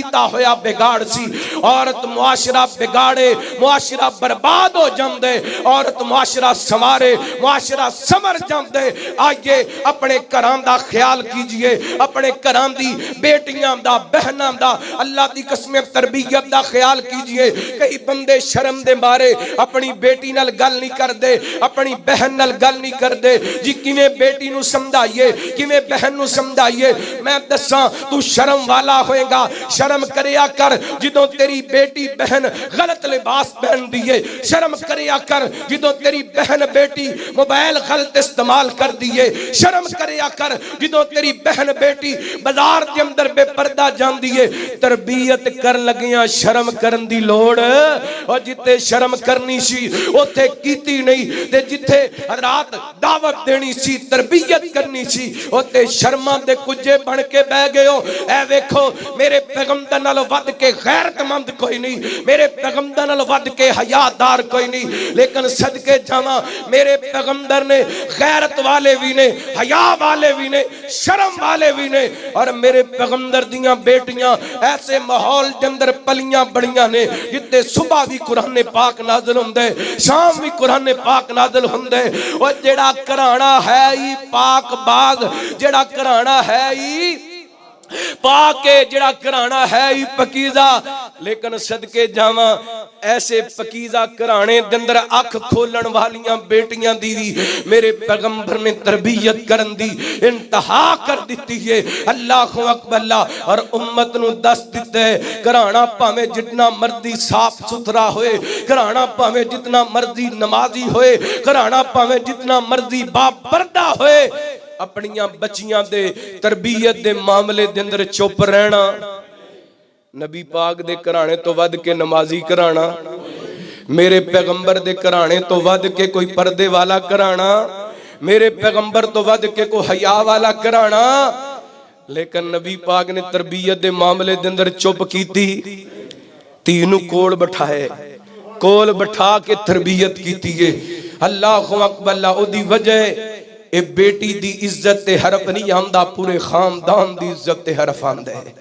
کیتا ہویا بگاڑ سی. عورت معاشرہ بگاڑے معاشرہ برباد ہو جاندے, عورت معاشرہ سنوارے معاشرہ سمر جاندے. آئیے اپنے گھران دا خیال کیجئے, اپنے گھران دی بیٹیاں دا بہناں دا اللہ دی قسم تربیت دا خیال کیجئے. کئی بندے شرم دے مارے اپنی بیٹی نال گل نہیں کر دے, اپنی بہن نال گل نہیں کر دے. جی کیویں بیٹی نو سمجھائیے, کیویں بہن نو سمجھائیے. میں دساں تو شرم والا ہوئے گا, شرم کریا کر جدوں تیری بیٹی بہن غلط لباس پہن دیئے. شرم کریا کر جدوں تیری بہن بیٹی موبائل غلط استعمال کر دیئے. شرم کریا کر جدوں تیری بہن بیٹی بازار دے اندر بے پردہ جان دیئے. تربیت کر لگیاں شرم کرن دی لوڑ, اور جتے شرم کرنی سی اوتھے کیتی نہیں, تے جتے رات دعوت دینی سی تربیت کرنی سی اوتھے شرماں دے کجے بن کے بہ گئے ہو. اے ویکھو میرے پیغمبر نال ود کے غیرت مند کوئی نہیں, میرے پیغمبر نال ود کے حیادار کوئی نہیں. لیکن صدقے جاواں میرے پیغمبر نے غیرت والے بھی نے, حیا والے بھی نے, شرم والے بھی نے. اور میرے پیغمبر دیاں بیٹیاں ایسے ماحول دے اندر پلیاں بڑیاں نے جتے صبح بھی قرآن پاک نازل ہوندے, شام بھی قرآن پاک نازل ہوندے. اور جڑا گھرانا ہے ہی پاک باغ, جڑا گھرانا ہے ہی پاک ہے, جڑا گھرانا ہے ہی پکیزہ. لیکن صدقے جاواں ایسے پکیزہ گھرانے دے اندر اکھ کھولن والیاں بیٹیاں دی میرے پیغمبر نے تربیت کرن دی انتہا کر دیتی ہے. اللہ اکبر اللہ. اور امت نو دس دیتے ہے گھرانا پاویں جتنا مرضی صاف ستھرا ہوئے, گھرانا پاویں جتنا مرضی نمازی ہوئے, گھرانا پاویں جتنا مرضی با پردہ ہوئے, اپنیاں بچیاں دے تربیت دے معاملے دے اندر چپ رہنا. نبی پاک دے گھرانے تو ود کے نمازی گھرانا, میرے پیغمبر دے گھرانے تو ود کے کوئی پردے والا گھرانا, میرے پیغمبر تو ود کے کوئی حیا والا گھرانا. لیکن نبی پاک نے تربیت دے معاملے دے اندر چپ کیتی, تینوں کول بٹھائے, کول بٹھا کے تربیت کیتی ہے. اللہ اکبر اللہ. او دی وجہ اے بیٹی دی عزت تے حرف نہیں آمدہ, پورے خاندان دی عزت تے حرف آمدہ ہے.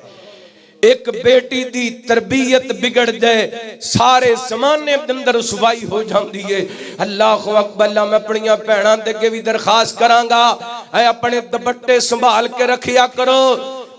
ایک بیٹی دی تربیت بگڑ جائے سارے زمانے اندر رسوائی ہو جاندی ہے. اللہ اکبر اللہ. میں اپنیاں بہناں دے کے بھی درخواست کرانگا, اے اپنے دوپٹے سنبھال کے رکھیا کرو.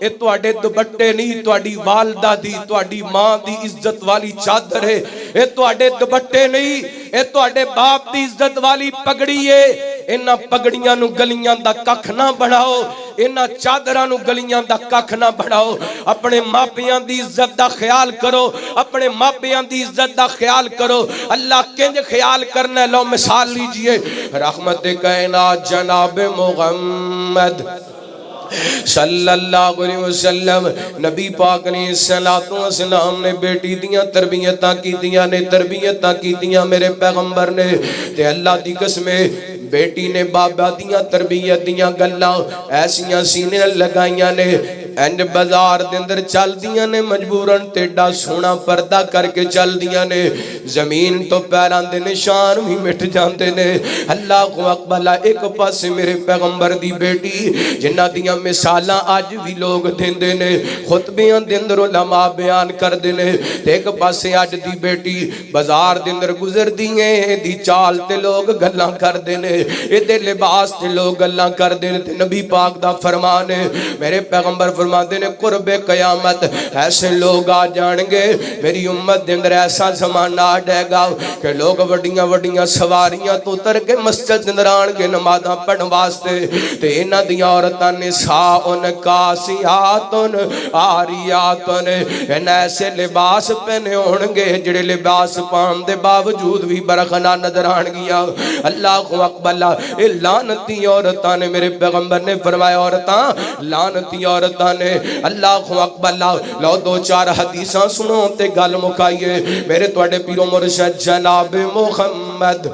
اے تواڈے دوپٹے نہیں, تواڈی والدہ دی, تواڈی ماں دی عزت والی چادر ہے. اے تواڈے دوپٹے نہیں, اے تواڈے باپ دی عزت والی پگڑی ہے. انہاں پگڑیاں نو گلیاں دا ککھ نہ بڑھاؤ, انہاں چادراں نو گلیاں دا ککھ نہ بڑھاؤ. اپنے ماپیاں دی عزت دا خیال کرو, اپنے ماپیاں دی عزت دا خیال کرو. اللہ کنج خیال کرنا ہے, لو مثال لیجئے. رحمت کائنات جناب محمد صلی اللہ علیہ وسلم, نبی پاک نے صلوات و سلام نے بیٹی دیاں تربیتاں کیتیاں نے, تربیتاں کیتیاں میرے پیغمبر نے. تے اللہ دی قسم بیٹی نے بابا دیاں تربیت دیاں گلاں ایسیاں سینے لگائیاں نے, انج بازار دے اندر چل دیاں نے مجبوراً ٹیڈا سونا پردہ کر کے چل دیاں نے, زمین تو پیران دے نشان بھی مٹ جاندے نے. اللہ اکبر. ایک پاس میرے پیغمبر دی بیٹی جنہ دیاں مثالاں آج بھی لوگ دیندے نے, خطبیاں دے اندر علماء بیان کر دینے. ایک پاسے آج دی بیٹی بازار دے اندر گزر دیئے, دی چال تے لوگ گلاں کر دینے, دے لباس تے لوگ گلاں کر دینے. نبی پاک دا فرمان ہے, میرے پیغمبر فرما دینے قرب قیامت ایسے لوگ آ جانگے, میری امت دے اندر ایسا زمانہ آ جائے گا کہ لوگ وڈیاں وڈیاں سواریاں تو اتر کے مسجد دے اندر آنگے نمازاں پڑھن واسطے. تے انہاں دی عورتاں نے نساء کاسیات عاریات, ان ایسے لباس پہنے ہونگے جڑے لباس پان دے باوجود بھی برخنا نظر آنگیاں. اللہ اکبر اللہ. اے لعنتی عورتاں نے, میرے پیغمبر نے فرمایا عورتاں لعنتی عورتاں نے. اللہ اکبر اللہ. لو دو چار حدیثاں سنو تے گل مکائیے. میرے تواڈے پیرو مرشد جناب محمد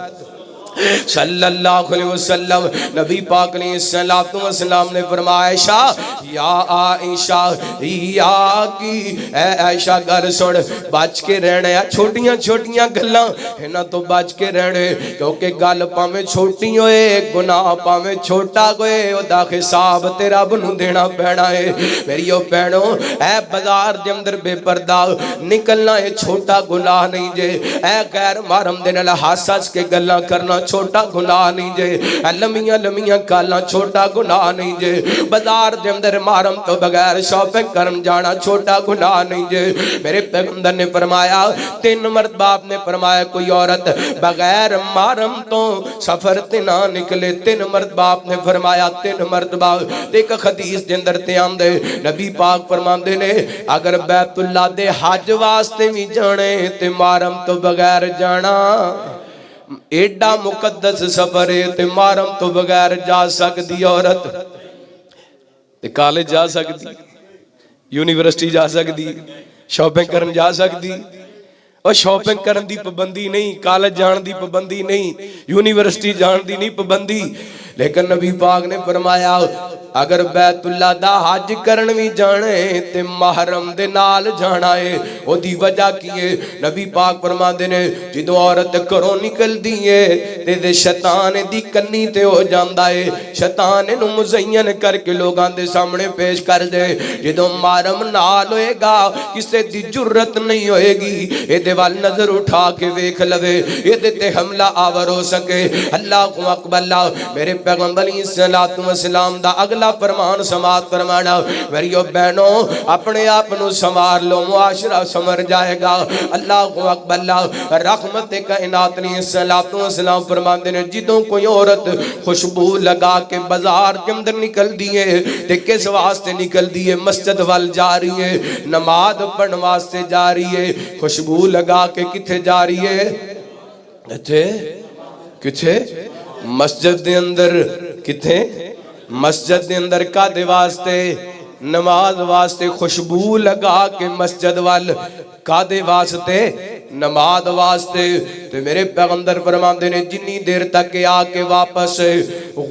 صلی اللہ علیہ وسلم نبی پاک علیہ السلام نے فرمایا عائشہ یا عائشہ یا کی اے عائشہ گھر سن بچ کے رہنے چھوٹیاں چھوٹیاں گلاں انہاں تو بچ کے رہنے کیونکہ گل پاویں چھوٹی ہوئے گناہ پاویں چھوٹا ہوئے او دا حساب تے رب نوں دینا پینا ہے میری او بہنو اے بازار دے اندر بے پردہ نکلنا اے چھوٹا گناہ نہیں جے اے غیر محرم دے نال ہس ہس کے گلاں کرنا چھوٹا گناہ نہیں جے لمیاں لمیاں گالاں چھوٹا گناہ نہیں جے بازار دے اندر محرم تو بغیر شاپنگ کرن جانا چھوٹا گناہ نہیں جے میرے پیغمبر نے فرمایا 3 مرتبہ آپ نے فرمایا کوئی عورت بغیر محرم تو سفر تے نہ نکلے 3 مرتبہ آپ نے فرمایا 3 مرتبہ ایک حدیث دے اندر تے آندے نبی پاک فرماندے نے اگر بیت اللہ دے حج واسطے بھی جانے تے محرم تو بغیر جانا ایڈا مقدس سفر ہے تے محرم تو بغیر جا سکتی عورت تے کالج جا سکتی یونیورسٹی جا سکتی شاپنگ کرن جا سکتی اور شاپنگ کرن دی پابندی نہیں کالج جان دی پابندی نہیں یونیورسٹی جان دی نہیں پابندی لیکن نبی پاک نے فرمایا اگر بیت اللہ دا حج کرن بھی جانے تے محرم دے نال جانا ہے او دی وجہ کی ہے نبی پاک فرماندے نے جدوں عورت گھروں نکل دی ہے تے شیطان دی کنی تے ہو جاندا ہے شیطان نو مزین کر کے لوگاں دے سامنے پیش کر دے جدوں محرم نال ہوئے گا کسے دی جرت نہیں ہوئے گی اے دے وال نظر اٹھا کے ویکھ لوے اے دے تے حملہ آور ہو سکے اللہ اکبر اللہ میرے پیغمبر علیہ السلام دا اگلا فرمان سماعت فرمانا میریو بہنوں اپنے آپ نو سنوار لو معاشرہ سمر جائے گا اللہ اکبر اللہ رحمت کائنات علیہ السلام فرماندے نے جدوں کوئی عورت خوشبو لگا کے بازار کے اندر نکل دیئے تے کس واسطے نکل دیئے مسجد وال جا رہی ہے نماز پڑھن واسطے جا رہی ہے خوشبو لگا کے کتھے جا رہی ہے کتھے مسجد دے اندر کتھے مسجد دے اندر کا دے واسطے نماز واسطے خوشبو لگا کے مسجد وال کا دے واسطے نماز واسطے تو میرے پیغمبر فرماندے نے جنی دیر تک آ کے واپس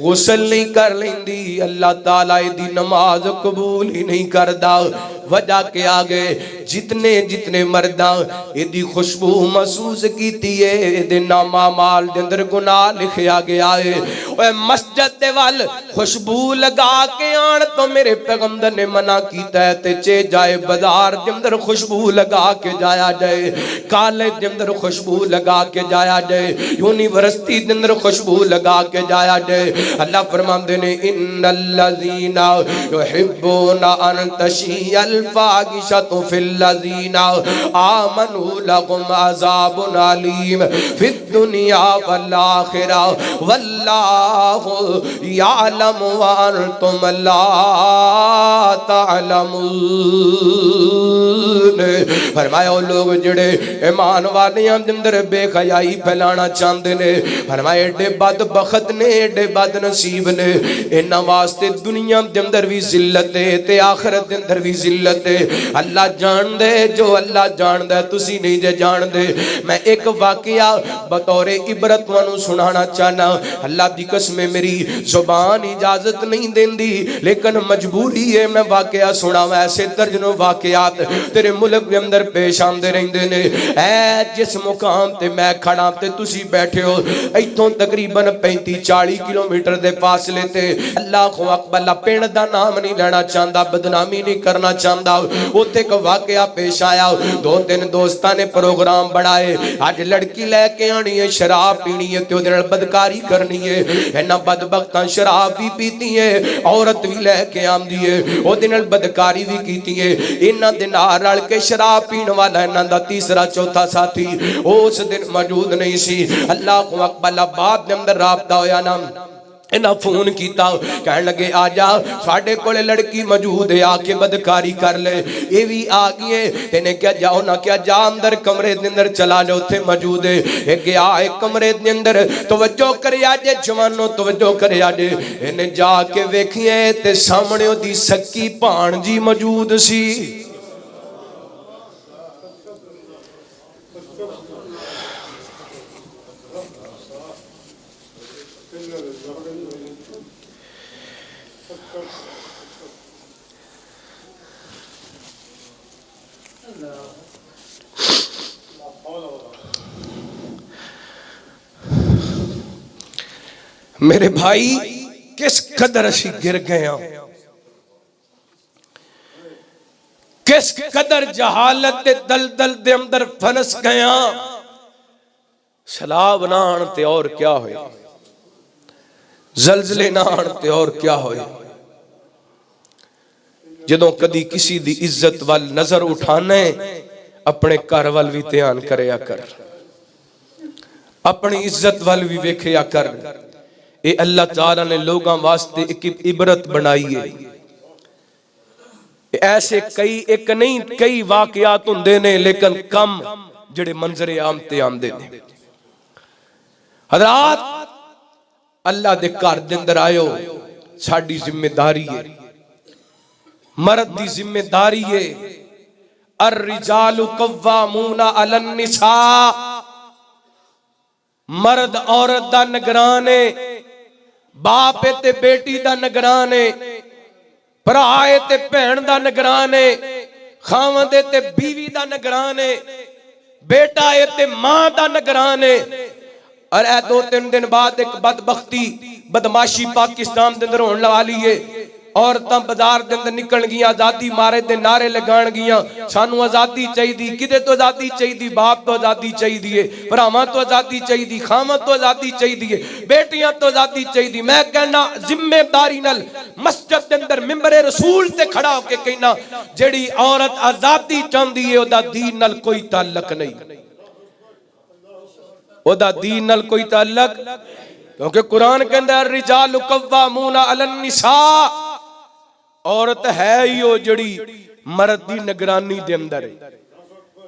غسل نہیں کر لیندی اللہ تعالیٰ دی نماز قبول ہی نہیں کردا وجہ کے آگے جتنے مرداں ایدی خوشبو محسوس کیتی ہے ایدے نامہ مال دے اندر گناہ لکھیا گیا ہے اوہ مسجد دے وال خوشبو لگا کے آن تو میرے پیغمبر نے منع کیتا ہے تے چے جائے بازار دے اندر خوشبو لگا کے جایا جائے کالج دے اندر خوشبو لگا کے جایا جائے یونیورسٹی دے اندر خوشبو لگا کے جایا جائے اللہ فرماندے نے ان الذین یحبون ان تشیع الفاحشۃ فی الذین آمنوا لهم عذاب علیم فی الدنیا والآخرہ واللہ یعلم وانتم لا تعلمون فرمایا وہ لوگ جڑے ایمان والیاں دے اندر بے خیائی پھیلانا چاہندے نے فرمایا ایڈے بدبخت نے ایڈے بد نصیب نے انہاں واسطے دنیا دے اندر بھی ذلت ہے تے آخرت دے اندر بھی ذلت ہے اللہ جان دے جو اللہ جان دے تسی نہیں جے جان دے میں ایک واقعہ بطور عبرت وانو سنانا چاہنا اللہ دی قسم میری زبان اجازت نہیں دیندی لیکن مجبوری ہے میں واقعہ سناواں ایسے درجنوں واقعات تیرے ملک دے اندر پیش آندے رہندے نے اے جس مقام تے میں کھڑا تے تسی بیٹھے ہو ایتھوں تقریباً 35-40 کلومیٹر دے فاصلے تے اللہ اکبر اللہ پنڈ دا نام نہیں لینا چاہندا بدنامی نہیں کرنا چاہندا اوتھے ایک واقعہ پیش آیا 2-3 دوستاں نے پروگرام بنائے اج لڑکی لے کے آنی ہے شراب پینی ہے تے اودے نال بدکاری کرنی ہے انہاں بدبختاں شراب بھی پیتی ہے عورت بھی لے کے آندی ہے اودے نال بدکاری بھی کیتی ہے انہاں دے نال رل کے شراب پین والا انہاں دا تیسرا چوتھا ساتھی اس دن موجود نہیں سی اللہ اکبر اللہ بعد دے اندر رابطہ ہویا نا انہاں فون کیتا کہنے لگے آجا ساڑھے کولے لڑکی موجود ہے آکے بدکاری کر لے یہ بھی آگئے تینے کیا جاؤ نہ کیا جا اندر کمرے دے اندر چلا جاؤ تھے موجود ہے ایک گیا ایک کمرے دے اندر توجہ کرے آجے جوانوں توجہ کرے آجے انہیں جا کے ویکھئے تے سامنے دی سکی پان جی موجود سی میرے بھائی کس قدر اسی گر گئے ہیں، کس قدر جہالت دلدل دے اندر پھنس گئے ہیں. سیلاب نہ آنتے اور کیا ہوئے، زلزلے نہ آنتے اور کیا ہوئے. جدوں کدی کسی دی عزت وال نظر اٹھانے اپنے گھر وال بھی دھیان کریا کر، اپنی عزت وال بھی ویکھیا کر. اے اللہ تعالیٰ نے لوگاں واسطے ایک عبرت بنائی ہے. ایسے ایک نہیں کئی واقعات ہوندے نے، لیکن کم جڑے منظر عام تے آندے نے. حضرات اللہ دے گھر دے اندر آئیو، ساڈی ذمہ داری ہے، مرد دی ذمہ داری ہے. الرجال قوامون علی النساء، مرد عورت دا نگران ہے، باپ تے بیٹی دا نگران ہے، بھرا تے بہن دا نگران ہے، خاوند تے بیوی دا نگران ہے، بیٹا تے ماں دا نگران ہے. اور اے 2-3 دن بعد ایک بدبختی بدماشی پاکستان دے اندر ہون والی ہے. عورتاں بازار دے اندر نکل گیاں، آزادی مارے دے نعرے لگان گیاں، سانو آزادی چاہیے. کدے تو آزادی چاہیے؟ باپ تو آزادی چاہیے، بھراواں تو آزادی چاہیے، خاوند تو آزادی چاہیے، بیٹیاں تو آزادی چاہیے. میں کہنا ذمہ داری نال مسجد دے اندر ممبر رسول تے کھڑا ہو کے کہنا جڑی عورت آزادی چاہندی ہے او دا دین نال کوئی تعلق نہیں، او دا دین نال کوئی تعلق. کیونکہ قرآن کے اندر الرجال قوامون علی النساء، عورت ہے ہی او جڑی مرد دی نگرانی دے اندر ہے،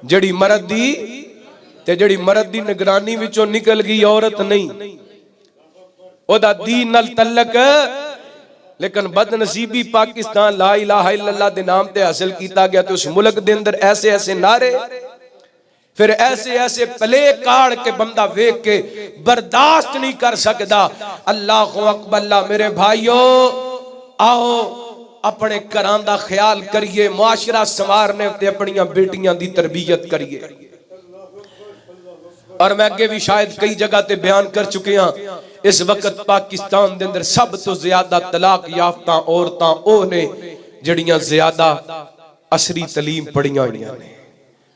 جڑی مرد دی نگرانی وچوں نکل گئی عورت نہیں، او دا دین نال تعلق. لیکن بد نصیبی پاکستان لا الہ الا اللہ دے نام تے حاصل کیتا گیا تو اس ملک دے اندر ایسے ایسے نعرے، پھر ایسے ایسے پلے کاڑ کے بندہ ویک کے برداشت نہیں کر سکتا. اللہ اکبر. اللہ میرے بھائیو، آؤ اپنے گھراں دا خیال کریے، معاشرہ سنوارنے تے اپنیاں بیٹیاں دی تربیت کریے. اور میں اگے بھی شاید کئی جگہ تے بیان کر چکے ہاں، اس وقت پاکستان دے اندر سب تو زیادہ طلاق یافتہ عورتاں او نے جڑیاں زیادہ عصری تعلیم پڑھیاں ہوئیاں نے،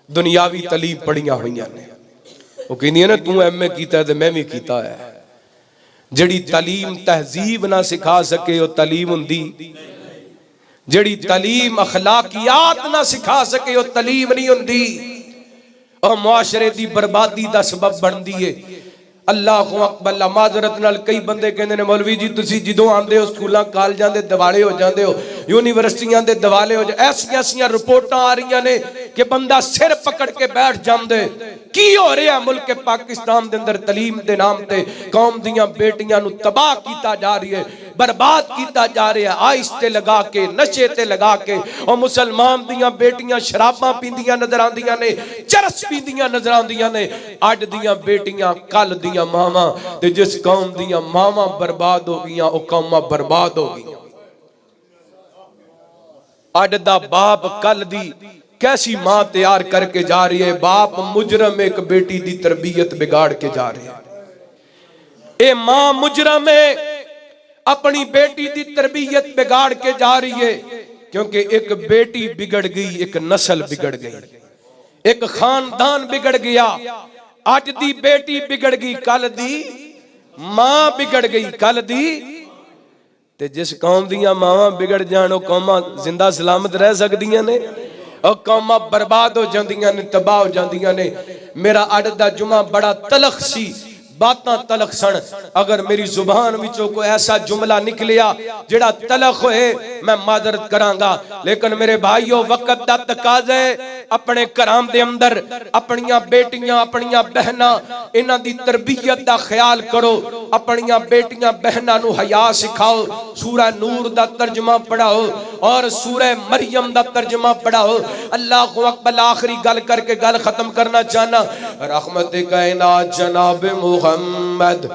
دنیاوی تعلیم پڑھیاں ہوئیاں نے. وہ کہنی ہے نا تو ایم اے کیتا ہے تو میں بھی کیتا ہے. جڑی تعلیم تہذیب نہ سکھا سکے وہ تعلیم ہوندی، جڑی تعلیم اخلاقیات نہ سکھا سکے وہ تعلیم نہیں ہوندی، اور معاشرے دی بربادی دا سبب بندی ہے. اللہ اکبر. اللہ معذرت نال کئی بندے کہندے نے مولوی جی تسی جدوں آندے ہو سکولاں کالجاں دے دیوالے ہو جاندے ہو، یونیورسٹیاں دے دیوالے ہو جاندے، ایسیاں رپورٹاں آ رہی نے کہ بندہ سر پکڑ کے بیٹھ جاندے. کی ہو رہا ملک پاکستان دے اندر؟ تعلیم دے نام تے قوم دیاں بیٹیاں نو تباہ کیتا جا رہی ہے، برباد کیتا جا رہا ہے، آئس تے لگا کے، نشے تے لگا کے. اور مسلمان دیاں بیٹیاں شراباں پیندیاں نظر آندیاں نے، چرس پیندیاں نظر آندیاں نے. اج دیاں بیٹیاں کل دیاں ماواں، تے جس قوم دیاں ماواں برباد ہو گیاں او قوماں برباد ہو گیاں. اج دا باپ کل دی کیسی ماں تیار کر کے جا رہی ہے. باپ مجرم ایک بیٹی دی تربیت بگاڑ کے جا رہی ہے. اے ماں مجرم ہے اپنی بیٹی دی تربیت بگاڑ کے جا رہی ہے. کیونکہ ایک بیٹی بگڑ گئی، ایک نسل بگڑ گئی، ایک خاندان بگڑ گیا. آج دی بیٹی بگڑ گئی، کل دی ماں بگڑ گئی، کل دی. تے جس قوم دیاں ماں بگڑ جانو قوماں زندہ سلامت رہ سکدیاں نے، اور قوماں برباد ہو جاندیاں نے، تباہ ہو جاندیاں نے. میرا اج دا جمعہ بڑا تلخ سی، باتاں تلخ سن. اگر میری زبان وچوں کوئی ایسا جملہ نکلیا جڑا تلخ ہوئے میں معذرت کراں گا. لیکن میرے بھائیو وقت دا تقاضا ہے، اپنے گھراں دے اندر اپنیاں بیٹیاں اپنیاں بہناں انہاں دی تربیت دا خیال کرو. اپنیاں بیٹیاں بہناں نو حیا سکھاؤ. سورہ نور دا ترجمہ پڑھاؤ اور سورہ مریم دا ترجمہ پڑھاؤ. اللہ اکبر. آخری گل کر کے گل ختم کرنا چاہنا. رحمت کائنات جناب محمد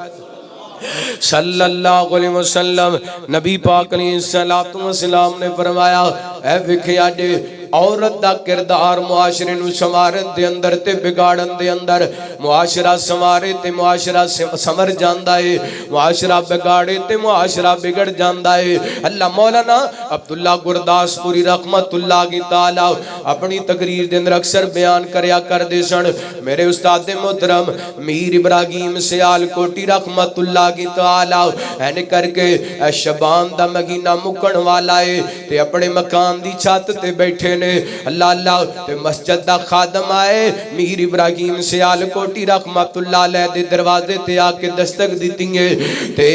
صلی اللہ علیہ وسلم نبی پاک علیہ السلام نے فرمایا، اے وکھیا جے عورت دا کردار معاشرے نو سنوارن دے اندر تے بگاڑن دے اندر، معاشرہ سنوارے تے معاشرہ سمر جاندا ہے، معاشرہ بگاڑے تے معاشرہ بگڑ جاندا ہے۔ اللہ مولانا عبداللہ گرداس پوری رحمت اللہ کی تعالی اپنی تقریر دے اندر اکثر بیان کریا کر دے سن۔ میرے استاد محترم میر ابراہیم سیال کوٹی رحمت اللہ کی تعالی این کر کے شبان دا مہینہ مکن والا ہے تے اپنے مکان دی چھت تے بیٹھے نے، اللہ اللہ تے مسجد دا خادم آئے، میر ابراہیم سیال کوٹی رحمت اللہ علیہ دے دروازے تے آ کے دستک دیتی ہیں تے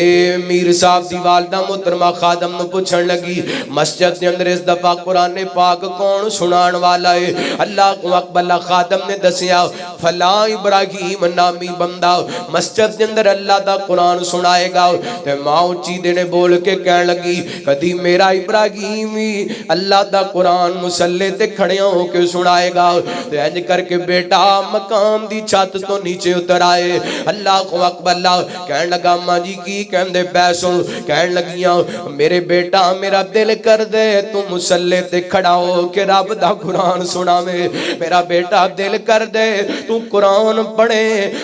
میر صاحب دی والدہ محترمہ خادم نو پوچھن لگی مسجد دے اندر اس دفعہ قرآن پاک کون سنان والا ہے؟ اللہ کو اکبر خادم نے دسیا فلاں ابراہیم نامی بندہ مسجد دے اندر اللہ دا قرآن سنائے گا تے ماں اونچی دینے بول کے کہنے لگی کدی میرا ابراہیم ہی اللہ دا قرآن مسلے تے کھڑے ہو کے سنائے گا تے انج کر کے بیٹا مقام دی چھت تو نیچے اتر آئے۔ اللہ کو اکبر اللہ کہنے لگا ماں جی کی کہندے پیسوں، کہنے لگیاں میرے بیٹا میرا دل کر دے تو مسلے تے کھڑا ہو کے رب دا قرآن سنا میں، میرا بیٹا دل کر دے تو قرآن پڑھے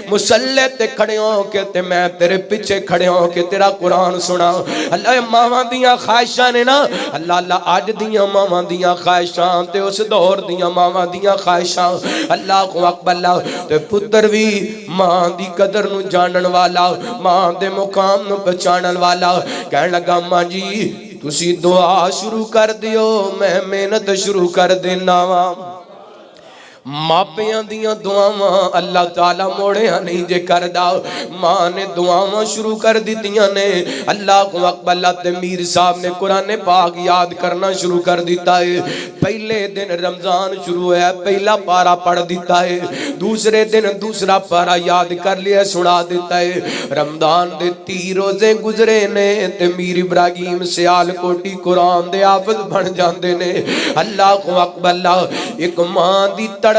مسلے تے کھڑے ہو کے تے میں تیرے پیچھے کھڑے ہو کے تیرا قرآن سنا۔ اللہ ماواں دیاں خواہشاں نے نا، اللہ اللہ اج دیاں ماواں دیاں خواہشاں تے اس دور دیاں ماواں دیاں خواہشاں، اللہ کو اکبر اللہ تے پتر بھی ماں دی قدر نو جانن والا، ماں دے مقام نو پہچانن والا، کہنے لگا ماں جی تسی دعا شروع کر دیو میں محنت شروع کر دینا وا۔ ماپیاں دیاں دعاواں اللہ تعالیٰ موڑیاں نہیں جے کر دا، ماں نے دعاواں شروع کر دیتیاں نے، اللہ کو اکبر اللہ تے میر صاحب نے قرآن پاک یاد کرنا شروع کر دیتا ہے۔ پہلے دن رمضان شروع ہے پہلا پارا پڑھ دیتا ہے، دوسرے دن دوسرا پارا یاد کر لیا سنا دیتا ہے۔ رمضان دے 30 روزے گزرے نے تے میر ابراہیم سیال کوٹی قرآن دے حافظ بن جاندے نے۔ اللہ کو اکبر اللہ ایک ماں دی تڑپ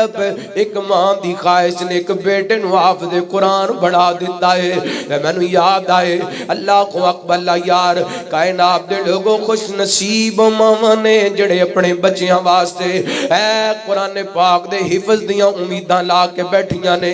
ایک ماں دی خواہش نے ایک بیٹے نو حافظ قرآن بڑھا دیتا ہے۔ میں نو یاد آئے اللہ کو اکبر اللہ یار کائنات دے لوگوں خوش نصیب ماں نے جڑے اپنے بچیاں واسطے اے قرآن پاک دے حفظ دیاں امیداں لا کے بیٹھیاں نے،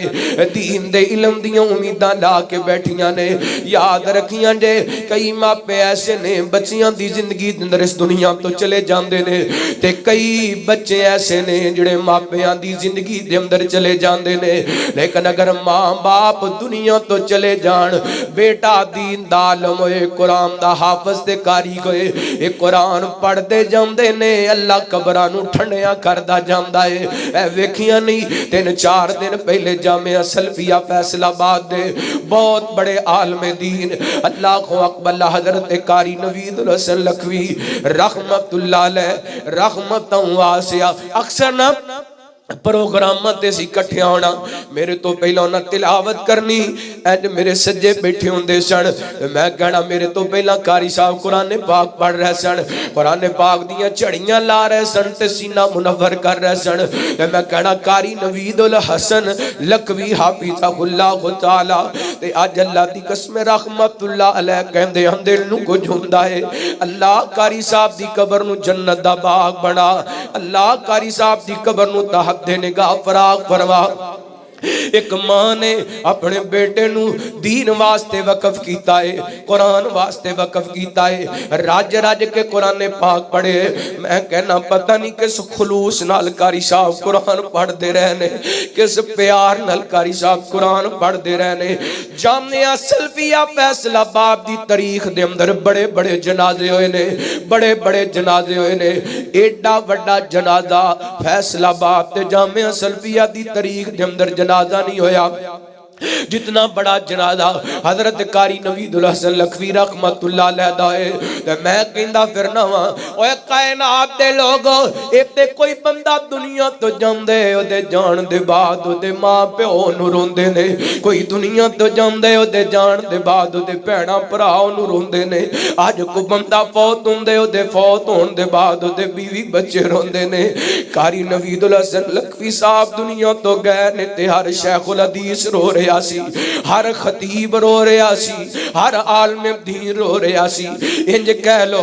دین دے علم دیاں امیداں لا کے بیٹھیاں نے۔ یاد رکھیاں جے کئی ماپے ایسے نے بچیاں دی زندگی اندر اس دنیا تو چلے جاندے نے تے کئی بچے ایسے نے جڑے ماپیاں دی زندگی دے اندر چلے جاندے نے، لیکن اگر ماں باپ دنیا تو چلے جان بیٹا دین دا عالم ہوئے قرآن دا حافظ تے کاری ہوئے ایک قرآن پڑھ دے جاندے نے، اللہ قبرانو ٹھنڈیاں کردہ جاندہ ہے۔ اے ویکھیاں نہیں 3-4 دن پہلے جامعہ سلفیہ فیصل آباد دے بہت بڑے عالم دین اللہ کو اکبر اللہ حضرت قاری نوید الحسن لکھوی رحمت اللہ علیہ رحمتاں واسعہ اکثر نہ پروگرامات سے اکٹھے ہونا، میرے تو پہلا انہاں تلاوت کرنی اینج میرے سجے بیٹھے ہوندے سن، میں کہنا میرے تو پہلا قاری صاحب قرآن پاک پڑھ رہے سن، قرآن پاک دیاں چڑیاں لا رہے سن تے سینہ منور کر رہے سن، میں کہنا قاری نوید الحسن لکھوی حافظہ اللہ تعالی تے آج اللہ دی قسم رحمت اللہ علیہ کہندے ہم دل نو کو جھوندا ہے اللہ قاری صاحب دی قبر نو جنت دا باغ بنا، اللہ قاری صاحب دی قبر نو تحت دے نگاہ فراغ فرما۔ ایک ماں نے اپنے بیٹے نو دین واسطے وقف کیتا ہے، قرآن واسطے وقف کیتا ہے، راج راج کے قرآن پاک پڑھے، میں کہنا پتہ نہیں کس خلوص نال قاری صاحب قرآن پڑھ دے رہنے، کس پیار نال قاری صاحب قرآن پڑھ دے رہنے۔ جامعہ سلفیہ فیصل آباد دی تاریخ دے اندر بڑے بڑے جنازے ہوئے نے، بڑے بڑے جنازے ہوئے نے، ایڈا بڑا جنازہ فیصل آباد تے جامعہ سلفیہ دی تاریخ دے اندر جنازہ نہیں ہویا جتنا بڑا جنازہ حضرت قاری نوید الحسن لکھوی رحمت اللہ علیہ دا ہے۔ میں کہندہ پھرنا ہاں اوے کائنات دے لوگو ایتے کوئی بندہ دنیا تو جاندے او دے جان دے بعد او دے ماں پیو نو روندے نے، کوئی دنیا تو جاندے او دے جان دے بعد او دے بھیڑاں بھراؤ نو روندے نے، آج کو بندہ فوت ہوندے او دے فوت ہون دے بعد او دے بیوی بچے روندے نے۔ قاری نوید الحسن لکھوی صاحب دنیا تو گئے نے تے ہر شیخ الحدیث رو رہے سی، ہر خطیب رو رہا سی، ہر عالم دین رو رہا سی، انج کہہ لو